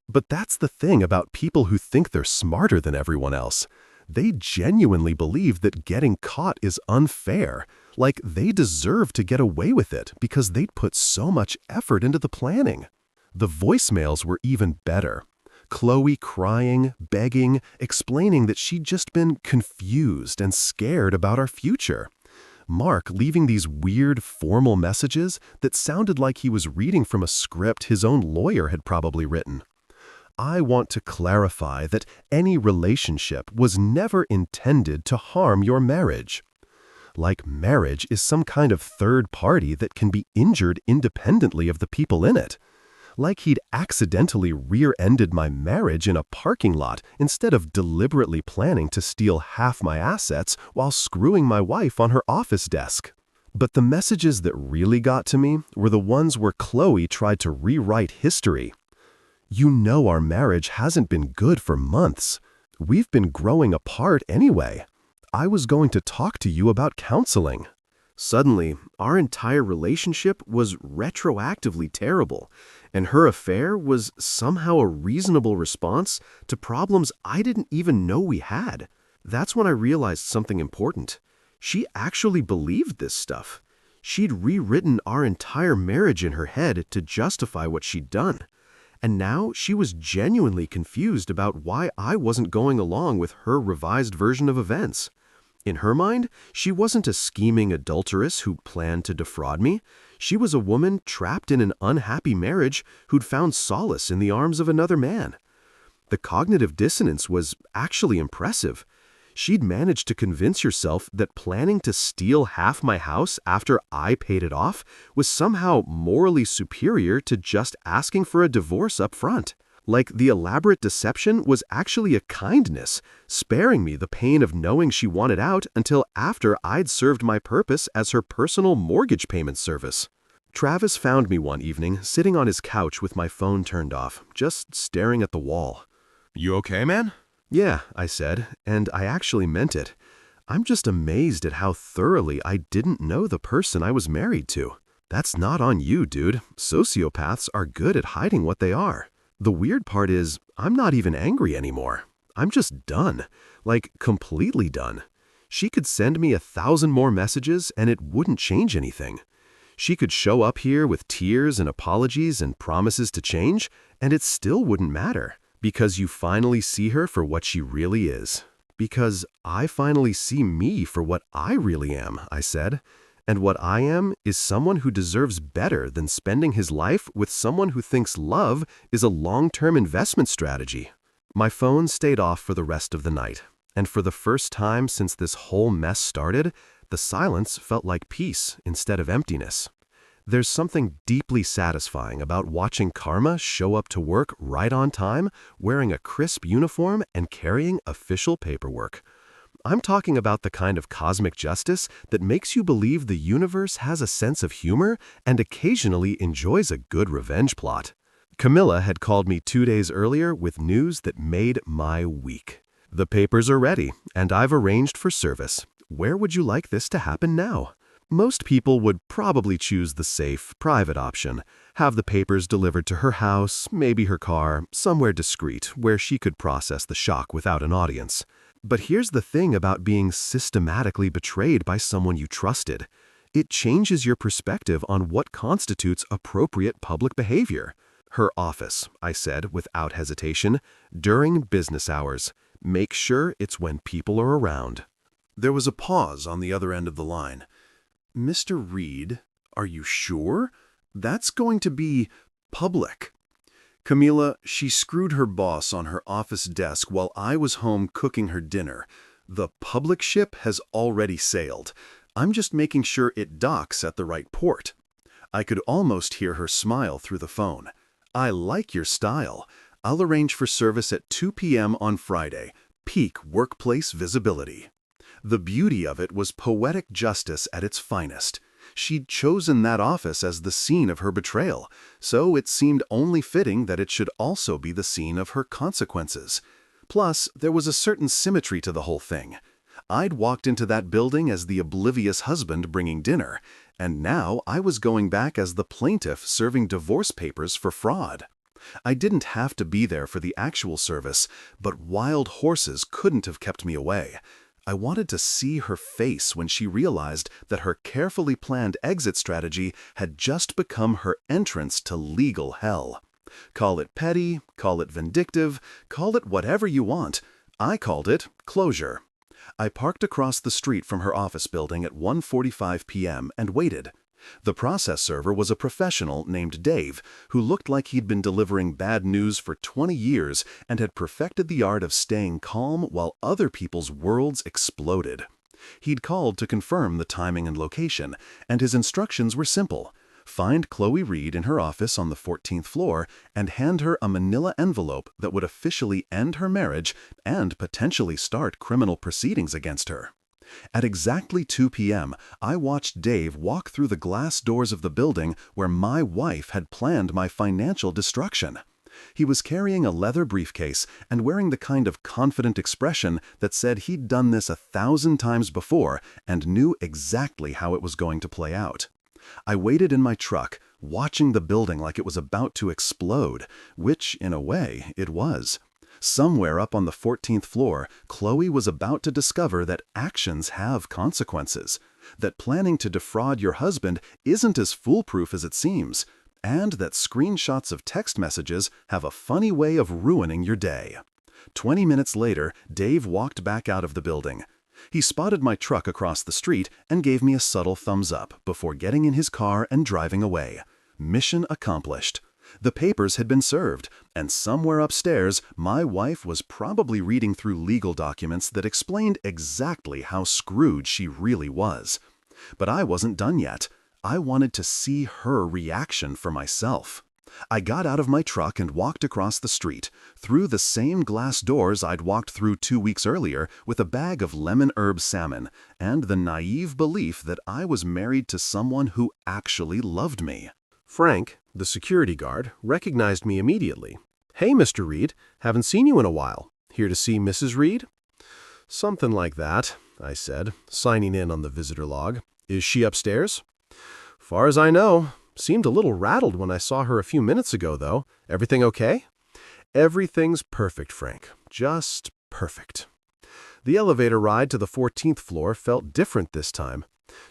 S1: But that's the thing about people who think they're smarter than everyone else. They genuinely believe that getting caught is unfair, like they deserve to get away with it because they'd put so much effort into the planning. The voicemails were even better. Chloe crying, begging, explaining that she'd just been confused and scared about our future. Mark leaving these weird, formal messages that sounded like he was reading from a script his own lawyer had probably written. I want to clarify that any relationship was never intended to harm your marriage. Like marriage is some kind of third party that can be injured independently of the people in it. Like he'd accidentally rear-ended my marriage in a parking lot instead of deliberately planning to steal half my assets while screwing my wife on her office desk. But the messages that really got to me were the ones where Chloe tried to rewrite history. You know our marriage hasn't been good for months. We've been growing apart anyway. I was going to talk to you about counseling. Suddenly, our entire relationship was retroactively terrible, and her affair was somehow a reasonable response to problems I didn't even know we had. That's when I realized something important. She actually believed this stuff. She'd rewritten our entire marriage in her head to justify what she'd done. And now she was genuinely confused about why I wasn't going along with her revised version of events. In her mind, she wasn't a scheming adulteress who planned to defraud me. She was a woman trapped in an unhappy marriage who'd found solace in the arms of another man. The cognitive dissonance was actually impressive. She'd managed to convince herself that planning to steal half my house after I paid it off was somehow morally superior to just asking for a divorce up front. Like the elaborate deception was actually a kindness, sparing me the pain of knowing she wanted out until after I'd served my purpose as her personal mortgage payment service. Travis found me one evening sitting on his couch with my phone turned off, just staring at the wall.
S2: You okay, man?
S1: Yeah, I said, and I actually meant it. I'm just amazed at how thoroughly I didn't know the person I was married to. That's not on you, dude. Sociopaths are good at hiding what they are. The weird part is, I'm not even angry anymore. I'm just done. Like, completely done. She could send me 1,000 more messages and it wouldn't change anything. She could show up here with tears and apologies and promises to change, and it still wouldn't matter, because you finally see her for what she really is. Because I finally see me for what I really am, I said. And what I am is someone who deserves better than spending his life with someone who thinks love is a long-term investment strategy. My phone stayed off for the rest of the night, and for the first time since this whole mess started, the silence felt like peace instead of emptiness. There's something deeply satisfying about watching karma show up to work right on time, wearing a crisp uniform and carrying official paperwork. I'm talking about the kind of cosmic justice that makes you believe the universe has a sense of humor and occasionally enjoys a good revenge plot. Camila had called me 2 days earlier with news that made my week. The papers are ready, and I've arranged for service. Where would you like this to happen now? Most people would probably choose the safe, private option. Have the papers delivered to her house, maybe her car, somewhere discreet where she could process the shock without an audience. But here's the thing about being systematically betrayed by someone you trusted. It changes your perspective on what constitutes appropriate public behavior. Her office, I said without hesitation, during business hours. Make sure it's when people are around. There was a pause on the other end of the line. Mr. Reid, are you sure? That's going to be public. Camila, she screwed her boss on her office desk while I was home cooking her dinner. The public ship has already sailed. I'm just making sure it docks at the right port. I could almost hear her smile through the phone. I like your style. I'll arrange for service at 2 p.m. on Friday. Peak workplace visibility. The beauty of it was poetic justice at its finest. She'd chosen that office as the scene of her betrayal, so it seemed only fitting that it should also be the scene of her consequences. Plus, there was a certain symmetry to the whole thing. I'd walked into that building as the oblivious husband bringing dinner, and now I was going back as the plaintiff serving divorce papers for fraud. I didn't have to be there for the actual service, but wild horses couldn't have kept me away. I wanted to see her face when she realized that her carefully planned exit strategy had just become her entrance to legal hell. Call it petty, call it vindictive, call it whatever you want. I called it closure. I parked across the street from her office building at 1:45 p.m. and waited. The process server was a professional named Dave, who looked like he'd been delivering bad news for 20 years and had perfected the art of staying calm while other people's worlds exploded. He'd called to confirm the timing and location, and his instructions were simple. Find Chloe Reid in her office on the 14th floor and hand her a manila envelope that would officially end her marriage and potentially start criminal proceedings against her. At exactly 2 p.m., I watched Dave walk through the glass doors of the building where my wife had planned my financial destruction. He was carrying a leather briefcase and wearing the kind of confident expression that said he'd done this 1,000 times before and knew exactly how it was going to play out. I waited in my truck, watching the building like it was about to explode, which, in a way, it was. Somewhere up on the 14th floor, Chloe was about to discover that actions have consequences, that planning to defraud your husband isn't as foolproof as it seems, and that screenshots of text messages have a funny way of ruining your day. 20 minutes later, Dave walked back out of the building. He spotted my truck across the street and gave me a subtle thumbs up before getting in his car and driving away. Mission accomplished. The papers had been served, and somewhere upstairs, my wife was probably reading through legal documents that explained exactly how screwed she really was. But I wasn't done yet. I wanted to see her reaction for myself. I got out of my truck and walked across the street, through the same glass doors I'd walked through 2 weeks earlier with a bag of lemon herb salmon and the naive belief that I was married to someone who actually loved me. Frank, the security guard, recognized me immediately. "Hey, Mr. Reid, haven't seen you in a while. Here to see Mrs. Reid?" "Something like that," I said, signing in on the visitor log. "Is she upstairs?" "Far as I know. Seemed a little rattled when I saw her a few minutes ago, though. Everything okay?" "Everything's perfect, Frank. Just perfect." The elevator ride to the 14th floor felt different this time.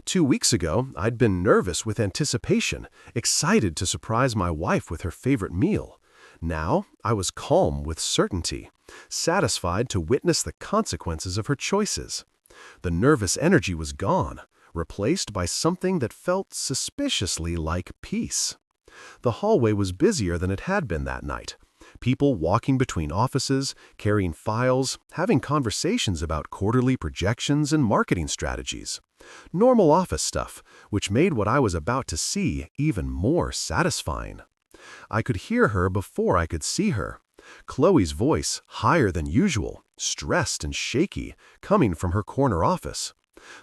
S1: 2 weeks ago, I'd been nervous with anticipation, excited to surprise my wife with her favorite meal. Now, I was calm with certainty, satisfied to witness the consequences of her choices. The nervous energy was gone, replaced by something that felt suspiciously like peace. The hallway was busier than it had been that night. People walking between offices, carrying files, having conversations about quarterly projections and marketing strategies. Normal office stuff, which made what I was about to see even more satisfying. I could hear her before I could see her. Chloe's voice, higher than usual, stressed and shaky, coming from her corner office.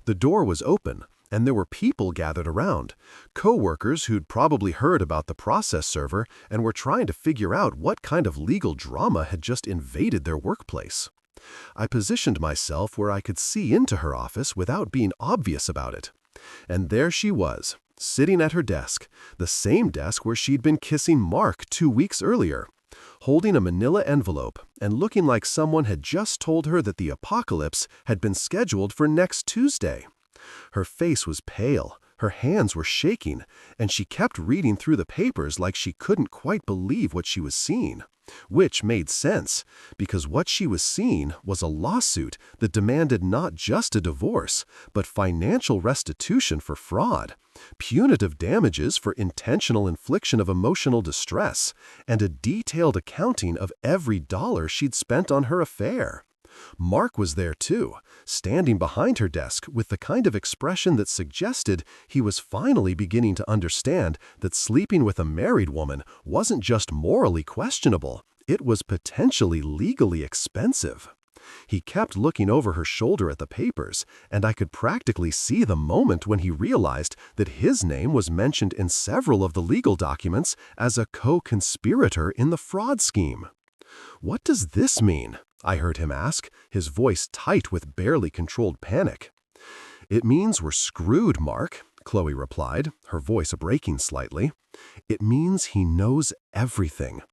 S1: The door was open, and there were people gathered around, co-workers who'd probably heard about the process server and were trying to figure out what kind of legal drama had just invaded their workplace. I positioned myself where I could see into her office without being obvious about it. And there she was, sitting at her desk, the same desk where she'd been kissing Mark 2 weeks earlier, holding a manila envelope and looking like someone had just told her that the apocalypse had been scheduled for next Tuesday. Her face was pale, her hands were shaking, and she kept reading through the papers like she couldn't quite believe what she was seeing. Which made sense, because what she was seeing was a lawsuit that demanded not just a divorce, but financial restitution for fraud, punitive damages for intentional infliction of emotional distress, and a detailed accounting of every dollar she'd spent on her affair. Mark was there too, standing behind her desk with the kind of expression that suggested he was finally beginning to understand that sleeping with a married woman wasn't just morally questionable, it was potentially legally expensive. He kept looking over her shoulder at the papers, and I could practically see the moment when he realized that his name was mentioned in several of the legal documents as a co-conspirator in the fraud scheme. "What does this mean?" I heard him ask, his voice tight with barely controlled panic. "It means we're screwed, Mark," Chloe replied, her voice breaking slightly. "It means he knows everything."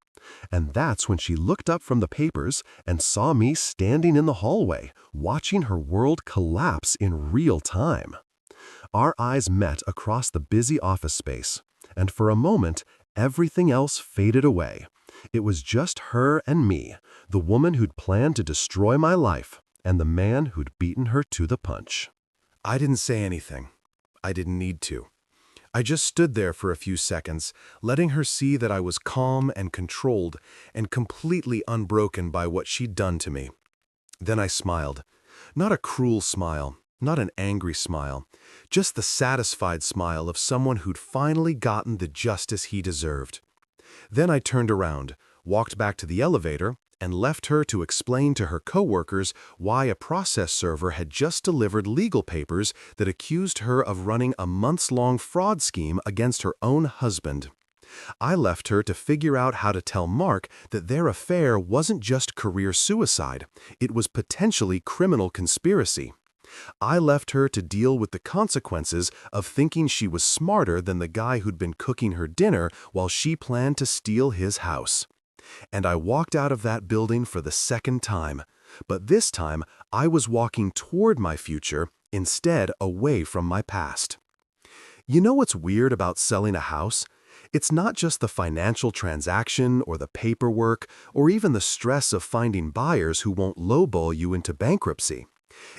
S1: And that's when she looked up from the papers and saw me standing in the hallway, watching her world collapse in real time. Our eyes met across the busy office space, and for a moment, everything else faded away. It was just her and me, the woman who'd planned to destroy my life, and the man who'd beaten her to the punch. I didn't say anything. I didn't need to. I just stood there for a few seconds, letting her see that I was calm and controlled and completely unbroken by what she'd done to me. Then I smiled. Not a cruel smile, not an angry smile, just the satisfied smile of someone who'd finally gotten the justice he deserved. Then I turned around, walked back to the elevator, and left her to explain to her coworkers why a process server had just delivered legal papers that accused her of running a months-long fraud scheme against her own husband. I left her to figure out how to tell Mark that their affair wasn't just career suicide, it was potentially criminal conspiracy. I left her to deal with the consequences of thinking she was smarter than the guy who'd been cooking her dinner while she planned to steal his house. And I walked out of that building for the second time, but this time I was walking toward my future instead away from my past. You know what's weird about selling a house? It's not just the financial transaction or the paperwork or even the stress of finding buyers who won't lowball you into bankruptcy.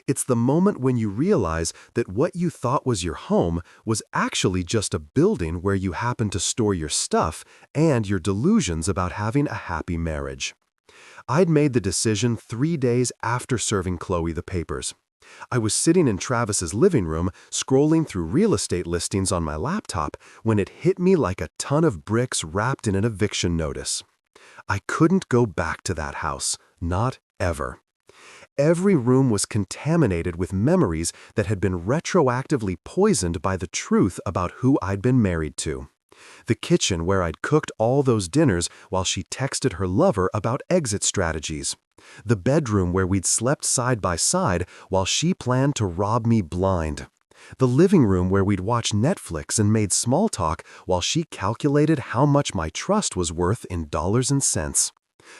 S1: It's the moment when you realize that what you thought was your home was actually just a building where you happen to store your stuff and your delusions about having a happy marriage. I'd made the decision 3 days after serving Chloe the papers. I was sitting in Travis's living room, scrolling through real estate listings on my laptop, when it hit me like a ton of bricks wrapped in an eviction notice. I couldn't go back to that house, not ever. Every room was contaminated with memories that had been retroactively poisoned by the truth about who I'd been married to. The kitchen where I'd cooked all those dinners while she texted her lover about exit strategies. The bedroom where we'd slept side by side while she planned to rob me blind. The living room where we'd watched Netflix and made small talk while she calculated how much my trust was worth in dollars and cents.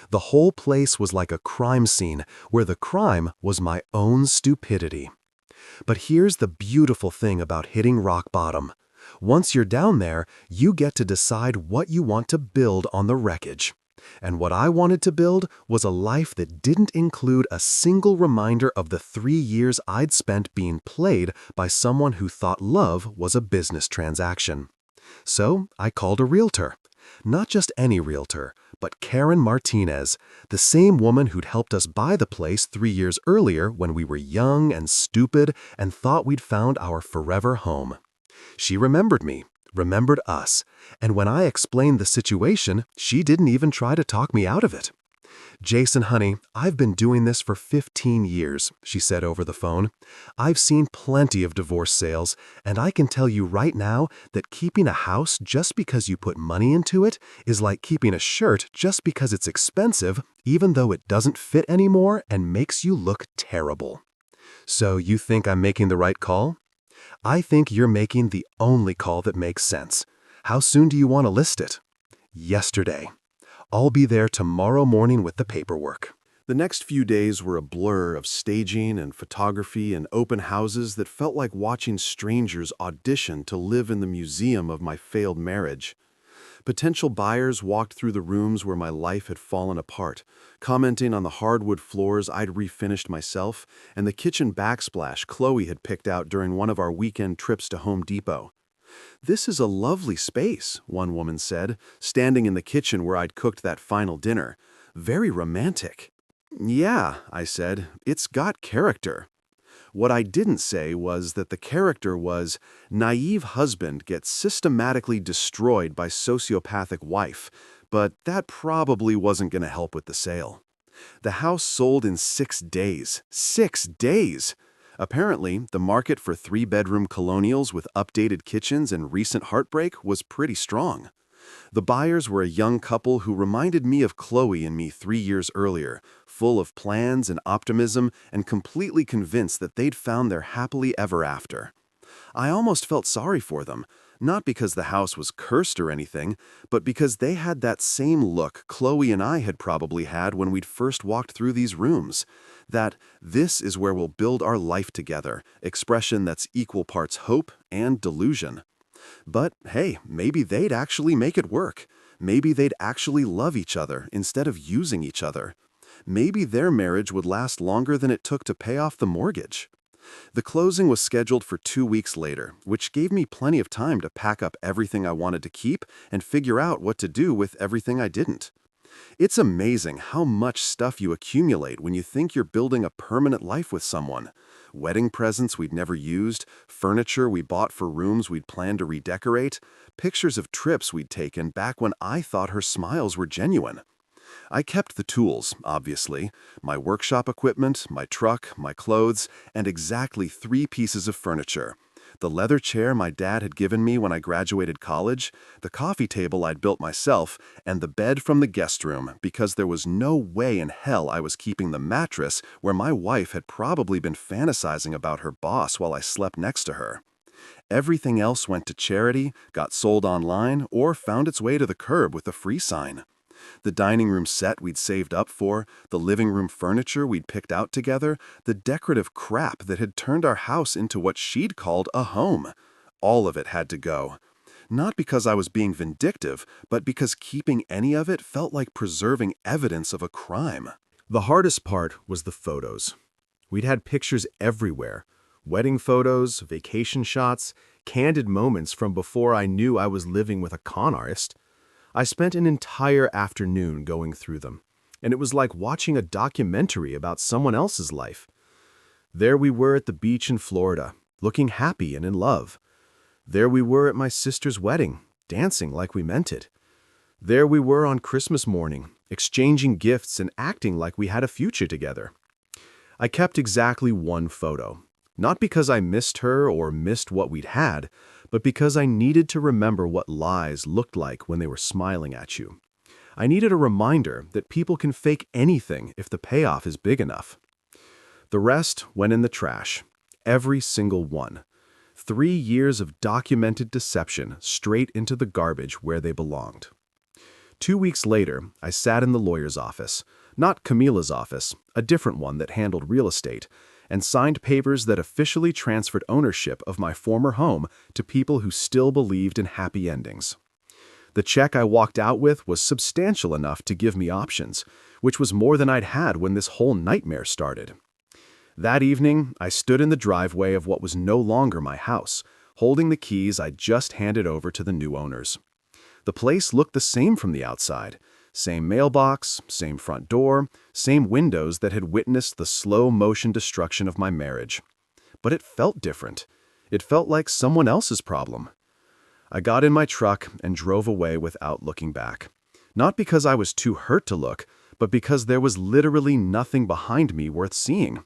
S1: The whole place was like a crime scene where the crime was my own stupidity. But here's the beautiful thing about hitting rock bottom. Once you're down there, you get to decide what you want to build on the wreckage. And what I wanted to build was a life that didn't include a single reminder of the 3 years I'd spent being played by someone who thought love was a business transaction. So I called a realtor. Not just any realtor, but Karen Martinez, the same woman who'd helped us buy the place 3 years earlier when we were young and stupid and thought we'd found our forever home. She remembered me, remembered us, and when I explained the situation, she didn't even try to talk me out of it. "Jason, honey, I've been doing this for 15 years, she said over the phone. "I've seen plenty of divorce sales, and I can tell you right now that keeping a house just because you put money into it is like keeping a shirt just because it's expensive, even though it doesn't fit anymore and makes you look terrible." So you think I'm making the right call? I think you're making the only call that makes sense. How soon do you want to list it? Yesterday. I'll be there tomorrow morning with the paperwork. The next few days were a blur of staging and photography and open houses that felt like watching strangers audition to live in the museum of my failed marriage. Potential buyers walked through the rooms where my life had fallen apart, commenting on the hardwood floors I'd refinished myself and the kitchen backsplash Chloe had picked out during one of our weekend trips to Home Depot. "This is a lovely space," one woman said, standing in the kitchen where I'd cooked that final dinner. "Very romantic." "Yeah," I said, "it's got character." What I didn't say was that the character was naive husband gets systematically destroyed by sociopathic wife, but that probably wasn't going to help with the sale. The house sold in 6 days. 6 days! Apparently, the market for 3-bedroom colonials with updated kitchens and recent heartbreak was pretty strong. The buyers were a young couple who reminded me of Chloe and me 3 years earlier, full of plans and optimism and completely convinced that they'd found their happily ever after. I almost felt sorry for them, not because the house was cursed or anything, but because they had that same look Chloe and I had probably had when we'd first walked through these rooms. That "this is where we'll build our life together" expression that's equal parts hope and delusion. But hey, maybe they'd actually make it work. Maybe they'd actually love each other instead of using each other. Maybe their marriage would last longer than it took to pay off the mortgage. The closing was scheduled for 2 weeks later, which gave me plenty of time to pack up everything I wanted to keep and figure out what to do with everything I didn't. It's amazing how much stuff you accumulate when you think you're building a permanent life with someone. Wedding presents we'd never used, furniture we bought for rooms we'd planned to redecorate, pictures of trips we'd taken back when I thought her smiles were genuine. I kept the tools, obviously, my workshop equipment, my truck, my clothes, and exactly 3 pieces of furniture. The leather chair my dad had given me when I graduated college, the coffee table I'd built myself, and the bed from the guest room, because there was no way in hell I was keeping the mattress where my wife had probably been fantasizing about her boss while I slept next to her. Everything else went to charity, got sold online, or found its way to the curb with a free sign. The dining room set we'd saved up for, the living room furniture we'd picked out together, the decorative crap that had turned our house into what she'd called a home. All of it had to go. Not because I was being vindictive, but because keeping any of it felt like preserving evidence of a crime. The hardest part was the photos. We'd had pictures everywhere. Wedding photos, vacation shots, candid moments from before I knew I was living with a con artist. I spent an entire afternoon going through them, and it was like watching a documentary about someone else's life. There we were at the beach in Florida, looking happy and in love. There we were at my sister's wedding, dancing like we meant it. There we were on Christmas morning, exchanging gifts and acting like we had a future together. I kept exactly 1 photo, not because I missed her or missed what we'd had, but because I needed to remember what lies looked like when they were smiling at you. I needed a reminder that people can fake anything if the payoff is big enough. The rest went in the trash. Every single one. 3 years of documented deception straight into the garbage where they belonged. 2 weeks later, I sat in the lawyer's office, not Camila's office, a different one that handled real estate, and signed papers that officially transferred ownership of my former home to people who still believed in happy endings. The check I walked out with was substantial enough to give me options, which was more than I'd had when this whole nightmare started. That evening, I stood in the driveway of what was no longer my house, holding the keys I'd just handed over to the new owners. The place looked the same from the outside. Same mailbox, same front door, same windows that had witnessed the slow-motion destruction of my marriage. But it felt different. It felt like someone else's problem. I got in my truck and drove away without looking back. Not because I was too hurt to look, but because there was literally nothing behind me worth seeing.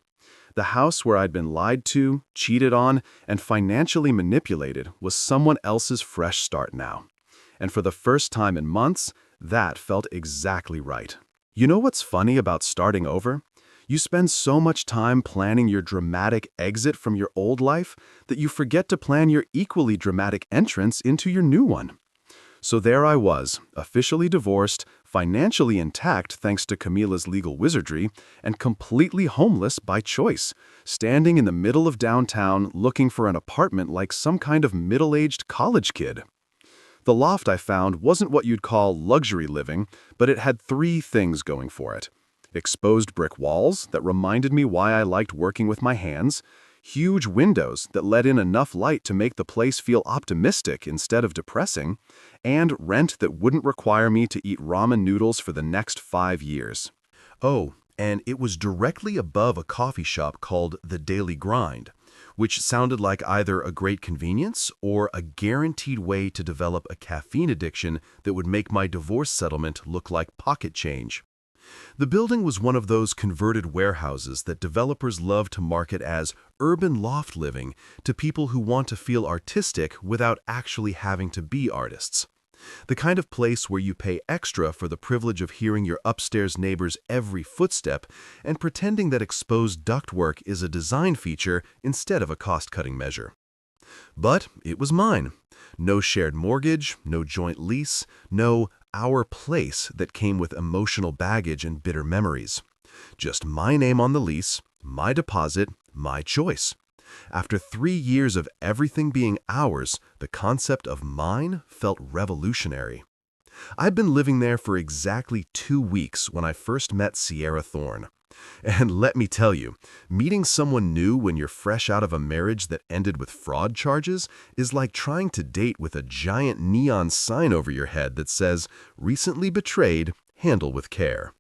S1: The house where I'd been lied to, cheated on, and financially manipulated was someone else's fresh start now. And for the first time in months, that felt exactly right. You know what's funny about starting over? You spend so much time planning your dramatic exit from your old life that you forget to plan your equally dramatic entrance into your new one. So there I was, officially divorced, financially intact thanks to Camila's legal wizardry, and completely homeless by choice, standing in the middle of downtown looking for an apartment like some kind of middle-aged college kid. The loft I found wasn't what you'd call luxury living, but it had 3 things going for it. Exposed brick walls that reminded me why I liked working with my hands, huge windows that let in enough light to make the place feel optimistic instead of depressing, and rent that wouldn't require me to eat ramen noodles for the next 5 years. Oh, and it was directly above a coffee shop called The Daily Grind, which sounded like either a great convenience or a guaranteed way to develop a caffeine addiction that would make my divorce settlement look like pocket change. The building was one of those converted warehouses that developers love to market as urban loft living to people who want to feel artistic without actually having to be artists. The kind of place where you pay extra for the privilege of hearing your upstairs neighbor's every footstep and pretending that exposed ductwork is a design feature instead of a cost-cutting measure. But it was mine. No shared mortgage, no joint lease, no our place that came with emotional baggage and bitter memories. Just my name on the lease, my deposit, my choice. After 3 years of everything being ours, the concept of mine felt revolutionary. I'd been living there for exactly 2 weeks when I first met Sierra Thorne. And let me tell you, meeting someone new when you're fresh out of a marriage that ended with fraud charges is like trying to date with a giant neon sign over your head that says, "Recently betrayed, handle with care."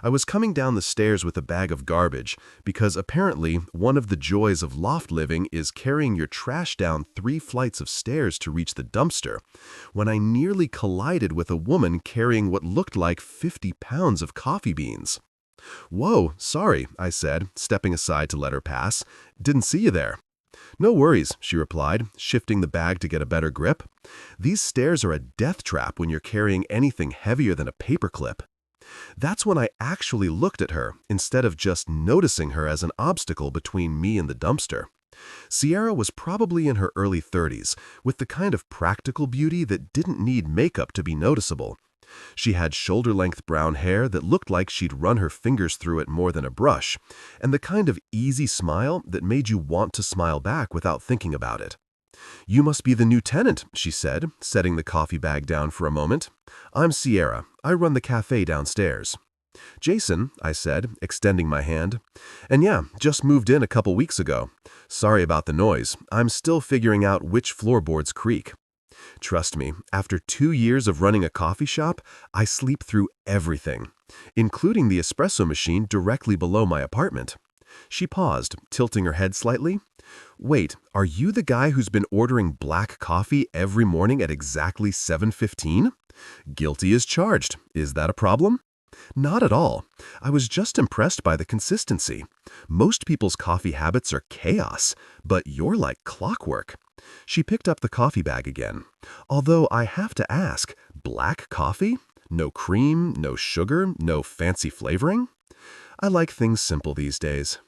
S1: I was coming down the stairs with a bag of garbage because apparently one of the joys of loft living is carrying your trash down 3 flights of stairs to reach the dumpster, when I nearly collided with a woman carrying what looked like 50 pounds of coffee beans. "Whoa, sorry," I said, stepping aside to let her pass. "Didn't see you there." "No worries," she replied, shifting the bag to get a better grip. "These stairs are a death trap when you're carrying anything heavier than a paperclip." That's when I actually looked at her, instead of just noticing her as an obstacle between me and the dumpster. Sierra was probably in her early 30s, with the kind of practical beauty that didn't need makeup to be noticeable. She had shoulder-length brown hair that looked like she'd run her fingers through it more than a brush, and the kind of easy smile that made you want to smile back without thinking about it. "You must be the new tenant," she said, setting the coffee bag down for a moment. "I'm Sierra. I run the cafe downstairs." "Jason," I said, extending my hand. "And yeah, just moved in a couple weeks ago. Sorry about the noise. I'm still figuring out which floorboards creak." Trust me, after 2 years of running a coffee shop, I sleep through everything, including the espresso machine directly below my apartment. She paused, tilting her head slightly. "Wait, are you the guy who's been ordering black coffee every morning at exactly 7:15? Guilty as charged. Is that a problem?" "Not at all. I was just impressed by the consistency. Most people's coffee habits are chaos, but you're like clockwork." She picked up the coffee bag again. "Although I have to ask, black coffee? No cream, no sugar, no fancy flavoring?" "I like things simple these days."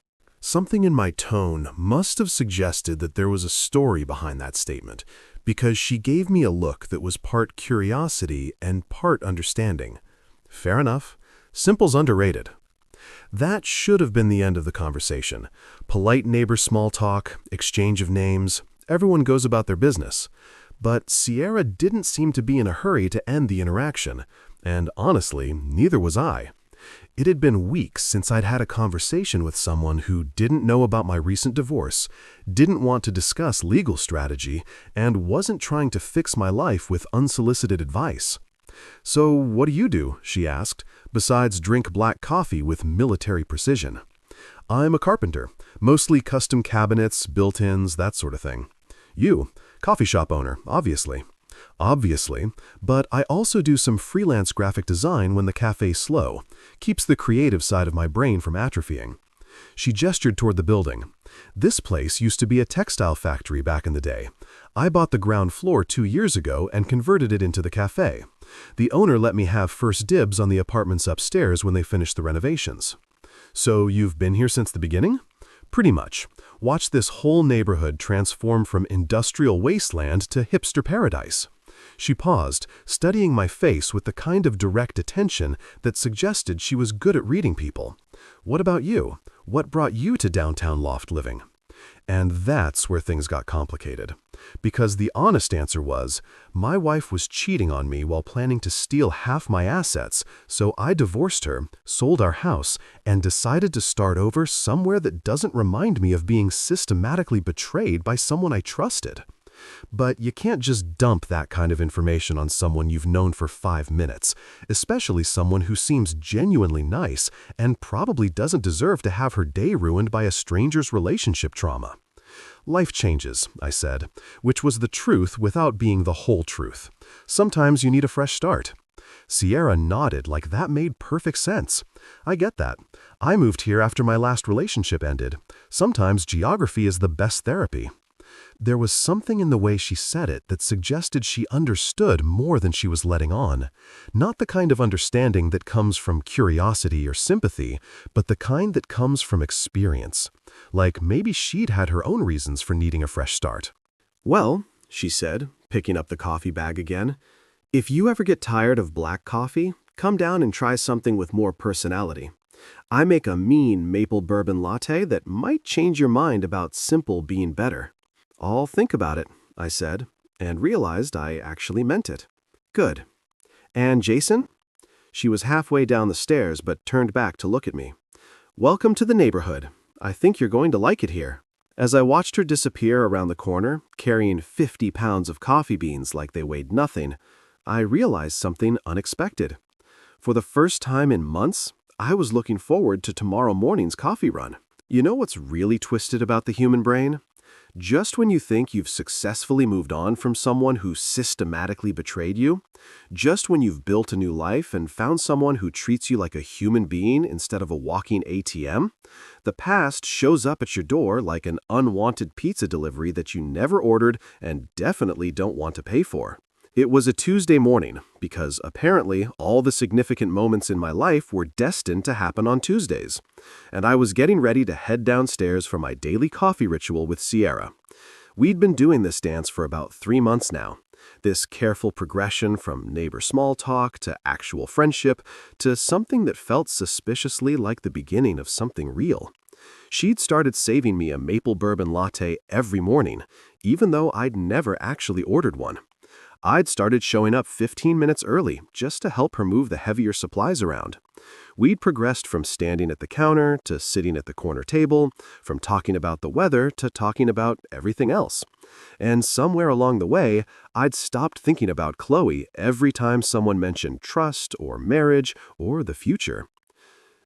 S1: Something in my tone must have suggested that there was a story behind that statement, because she gave me a look that was part curiosity and part understanding. Fair enough. Simple's underrated. That should have been the end of the conversation. Polite neighbor small talk, exchange of names, everyone goes about their business. But Sierra didn't seem to be in a hurry to end the interaction, and honestly, neither was I. It had been weeks since I'd had a conversation with someone who didn't know about my recent divorce, didn't want to discuss legal strategy, and wasn't trying to fix my life with unsolicited advice. "So what do you do?" she asked, "besides drink black coffee with military precision?" "I'm a carpenter, mostly custom cabinets, built-ins, that sort of thing." "You, coffee shop owner, obviously." "Obviously, but I also do some freelance graphic design when the cafe's slow. Keeps the creative side of my brain from atrophying." She gestured toward the building. "This place used to be a textile factory back in the day. I bought the ground floor 2 years ago and converted it into the cafe. The owner let me have first dibs on the apartments upstairs when they finished the renovations." "So you've been here since the beginning?" "Pretty much. Watch this whole neighborhood transform from industrial wasteland to hipster paradise." She paused, studying my face with the kind of direct attention that suggested she was good at reading people. "What about you? What brought you to downtown loft living?" And that's where things got complicated. Because the honest answer was, my wife was cheating on me while planning to steal half my assets, so I divorced her, sold our house, and decided to start over somewhere that doesn't remind me of being systematically betrayed by someone I trusted. But you can't just dump that kind of information on someone you've known for 5 minutes, especially someone who seems genuinely nice and probably doesn't deserve to have her day ruined by a stranger's relationship trauma. "Life changes," I said, which was the truth without being the whole truth. "Sometimes you need a fresh start." Sierra nodded like that made perfect sense. "I get that. I moved here after my last relationship ended. Sometimes geography is the best therapy." There was something in the way she said it that suggested she understood more than she was letting on. Not the kind of understanding that comes from curiosity or sympathy, but the kind that comes from experience. Like maybe she'd had her own reasons for needing a fresh start. "Well," she said, picking up the coffee bag again, "if you ever get tired of black coffee, come down and try something with more personality. I make a mean maple bourbon latte that might change your mind about simple being better." "I'll think about it," I said, and realized I actually meant it. "Good. And Jason?" She was halfway down the stairs but turned back to look at me. "Welcome to the neighborhood. I think you're going to like it here." As I watched her disappear around the corner, carrying 50 pounds of coffee beans like they weighed nothing, I realized something unexpected. For the first time in months, I was looking forward to tomorrow morning's coffee run. You know what's really twisted about the human brain? Just when you think you've successfully moved on from someone who systematically betrayed you, just when you've built a new life and found someone who treats you like a human being instead of a walking ATM, the past shows up at your door like an unwanted pizza delivery that you never ordered and definitely don't want to pay for. It was a Tuesday morning, because apparently all the significant moments in my life were destined to happen on Tuesdays, and I was getting ready to head downstairs for my daily coffee ritual with Sierra. We'd been doing this dance for about 3 months now, this careful progression from neighbor small talk to actual friendship to something that felt suspiciously like the beginning of something real. She'd started saving me a maple bourbon latte every morning, even though I'd never actually ordered one. I'd started showing up 15 minutes early just to help her move the heavier supplies around. We'd progressed from standing at the counter to sitting at the corner table, from talking about the weather to talking about everything else. And somewhere along the way, I'd stopped thinking about Chloe every time someone mentioned trust or marriage or the future.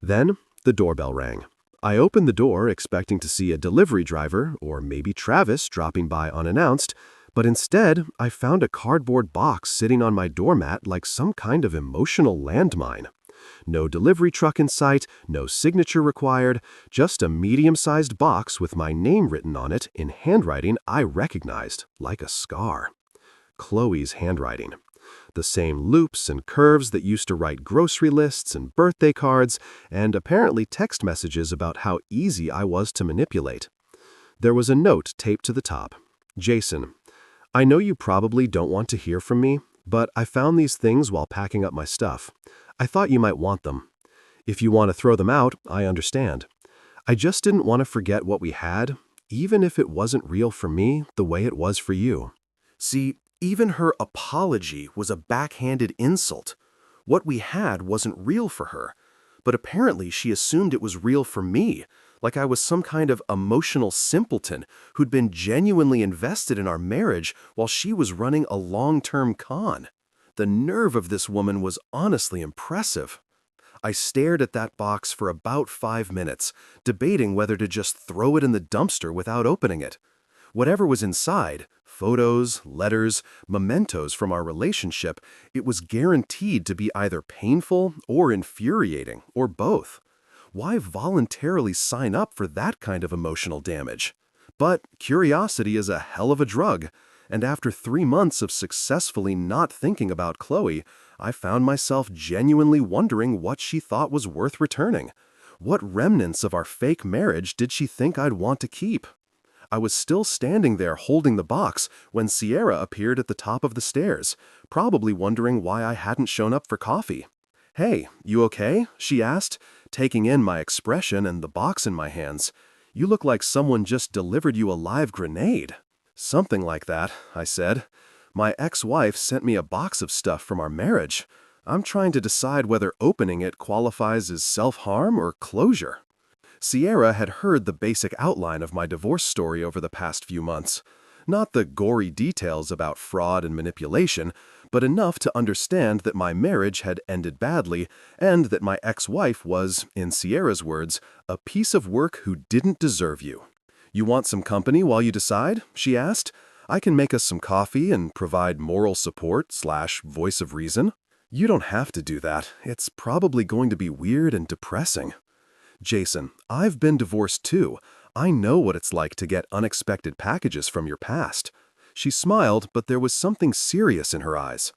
S1: Then the doorbell rang. I opened the door expecting to see a delivery driver or maybe Travis dropping by unannounced, but instead, I found a cardboard box sitting on my doormat like some kind of emotional landmine. No delivery truck in sight, no signature required, just a medium-sized box with my name written on it in handwriting I recognized, like a scar. Chloe's handwriting. The same loops and curves that used to write grocery lists and birthday cards, and apparently text messages about how easy I was to manipulate. There was a note taped to the top. Jason, I know you probably don't want to hear from me, but I found these things while packing up my stuff. I thought you might want them. If you want to throw them out, I understand. I just didn't want to forget what we had, even if it wasn't real for me the way it was for you. See, even her apology was a backhanded insult. What we had wasn't real for her, but apparently she assumed it was real for me, like I was some kind of emotional simpleton who'd been genuinely invested in our marriage while she was running a long-term con. The nerve of this woman was honestly impressive. I stared at that box for about 5 minutes, debating whether to just throw it in the dumpster without opening it. Whatever was inside, photos, letters, mementos from our relationship, it was guaranteed to be either painful or infuriating, or both. Why voluntarily sign up for that kind of emotional damage? But curiosity is a hell of a drug, and after 3 months of successfully not thinking about Chloe, I found myself genuinely wondering what she thought was worth returning. What remnants of our fake marriage did she think I'd want to keep? I was still standing there holding the box when Sierra appeared at the top of the stairs, probably wondering why I hadn't shown up for coffee. "Hey, you okay?" she asked, taking in my expression and the box in my hands. "You look like someone just delivered you a live grenade." "Something like that," I said. "My ex-wife sent me a box of stuff from our marriage. I'm trying to decide whether opening it qualifies as self-harm or closure." Sierra had heard the basic outline of my divorce story over the past few months. Not the gory details about fraud and manipulation, but enough to understand that my marriage had ended badly and that my ex-wife was, in Sierra's words, a piece of work who didn't deserve you. "You want some company while you decide?" she asked. "I can make us some coffee and provide moral support/voice of reason." "You don't have to do that. It's probably going to be weird and depressing." "Jason, I've been divorced too. I know what it's like to get unexpected packages from your past." She smiled, but there was something serious in her eyes.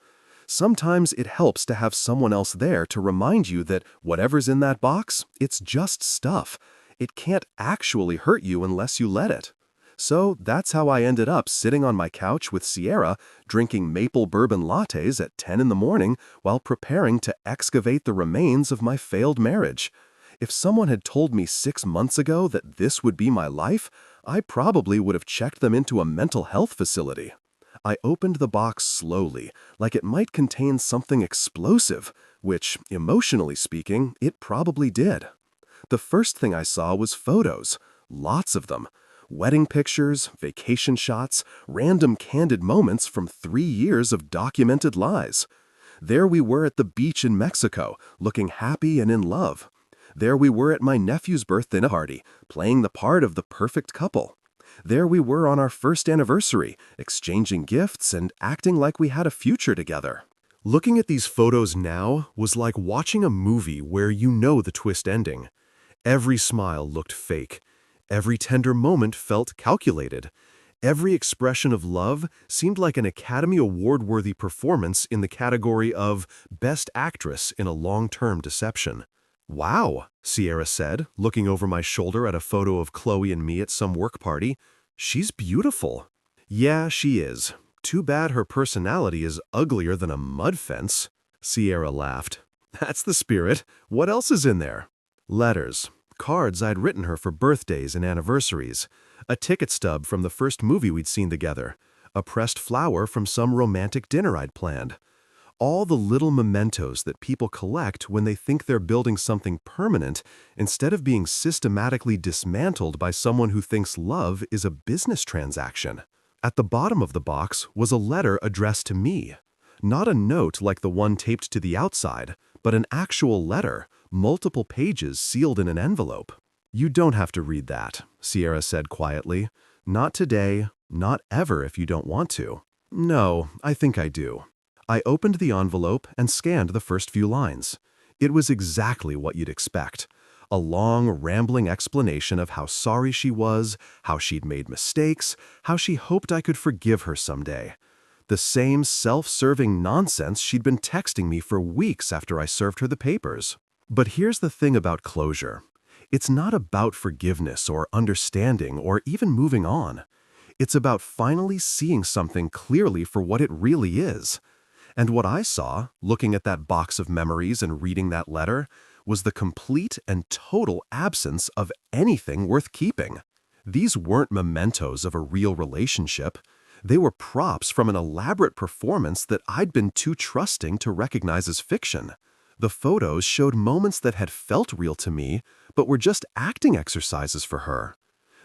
S1: "Sometimes it helps to have someone else there to remind you that whatever's in that box, it's just stuff. It can't actually hurt you unless you let it." So that's how I ended up sitting on my couch with Sierra, drinking maple bourbon lattes at 10 in the morning while preparing to excavate the remains of my failed marriage. If someone had told me 6 months ago that this would be my life, I probably would have checked them into a mental health facility. I opened the box slowly, like it might contain something explosive, which, emotionally speaking, it probably did. The first thing I saw was photos, lots of them. Wedding pictures, vacation shots, random candid moments from 3 years of documented lies. There we were at the beach in Mexico, looking happy and in love. There we were at my nephew's birthday party, playing the part of the perfect couple. There we were on our first anniversary, exchanging gifts and acting like we had a future together. Looking at these photos now was like watching a movie where you know the twist ending. Every smile looked fake. Every tender moment felt calculated. Every expression of love seemed like an Academy Award-worthy performance in the category of Best Actress in a Long-Term Deception. "Wow," Sierra said, looking over my shoulder at a photo of Chloe and me at some work party. "She's beautiful." "Yeah, she is. Too bad her personality is uglier than a mud fence." Sierra laughed. "That's the spirit. What else is in there?" "Letters. Cards I'd written her for birthdays and anniversaries. A ticket stub from the first movie we'd seen together. A pressed flower from some romantic dinner I'd planned. All the little mementos that people collect when they think they're building something permanent instead of being systematically dismantled by someone who thinks love is a business transaction." At the bottom of the box was a letter addressed to me. Not a note like the one taped to the outside, but an actual letter, multiple pages sealed in an envelope. "You don't have to read that," Sierra said quietly. "Not today, not ever if you don't want to." "No, I think I do." I opened the envelope and scanned the first few lines. It was exactly what you'd expect. A long, rambling explanation of how sorry she was, how she'd made mistakes, how she hoped I could forgive her someday. The same self-serving nonsense she'd been texting me for weeks after I served her the papers. But here's the thing about closure. It's not about forgiveness or understanding or even moving on. It's about finally seeing something clearly for what it really is. And what I saw, looking at that box of memories and reading that letter, was the complete and total absence of anything worth keeping. These weren't mementos of a real relationship. They were props from an elaborate performance that I'd been too trusting to recognize as fiction. The photos showed moments that had felt real to me, but were just acting exercises for her.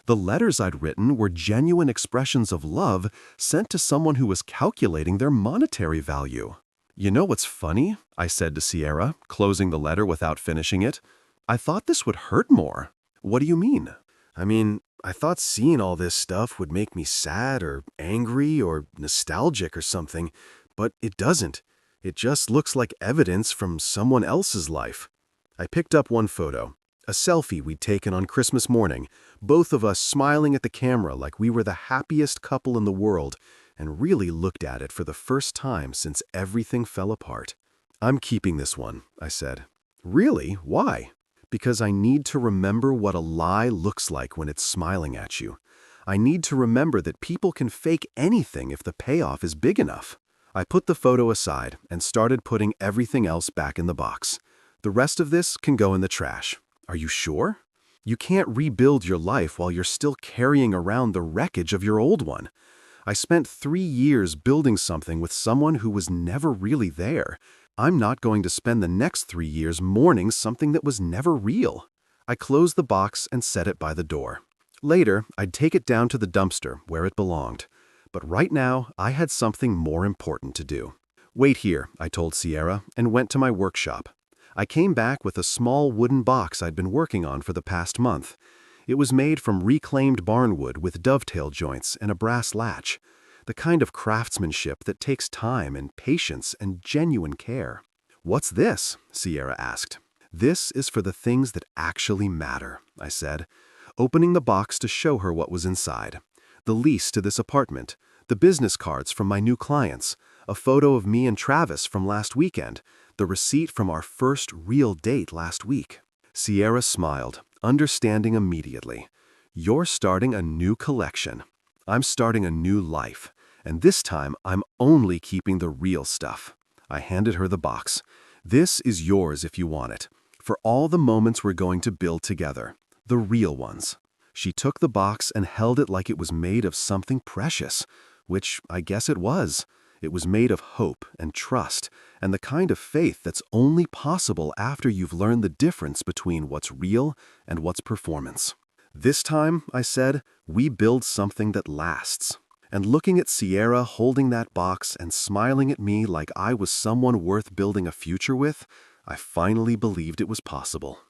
S1: The letters I'd written were genuine expressions of love sent to someone who was calculating their monetary value. "You know what's funny?" I said to Sierra, closing the letter without finishing it. "I thought this would hurt more." "What do you mean?" I thought seeing all this stuff would make me sad or angry or nostalgic or something, but it doesn't. It just looks like evidence from someone else's life." I picked up one photo, a selfie we'd taken on Christmas morning, both of us smiling at the camera like we were the happiest couple in the world, and really looked at it for the first time since everything fell apart. "I'm keeping this one," I said. "Really? Why?" "Because I need to remember what a lie looks like when it's smiling at you. I need to remember that people can fake anything if the payoff is big enough." I put the photo aside and started putting everything else back in the box. "The rest of this can go in the trash." "Are you sure?" "You can't rebuild your life while you're still carrying around the wreckage of your old one. I spent 3 years building something with someone who was never really there. I'm not going to spend the next 3 years mourning something that was never real." I closed the box and set it by the door. Later, I'd take it down to the dumpster where it belonged. But right now, I had something more important to do. "Wait here," I told Sierra, and went to my workshop. I came back with a small wooden box I'd been working on for the past month. It was made from reclaimed barnwood with dovetail joints and a brass latch, the kind of craftsmanship that takes time and patience and genuine care. "What's this?" Sierra asked. "This is for the things that actually matter," I said, opening the box to show her what was inside. The lease to this apartment, the business cards from my new clients, a photo of me and Travis from last weekend, the receipt from our first real date last week. Sierra smiled, understanding immediately. "You're starting a new collection. I'm starting a new life, and this time I'm only keeping the real stuff." I handed her the box. "This is yours if you want it, for all the moments we're going to build together, the real ones." She took the box and held it like it was made of something precious, which I guess it was. It was made of hope and trust, and the kind of faith that's only possible after you've learned the difference between what's real and what's performance. "This time," I said, "we build something that lasts." And looking at Sierra holding that box and smiling at me like I was someone worth building a future with, I finally believed it was possible.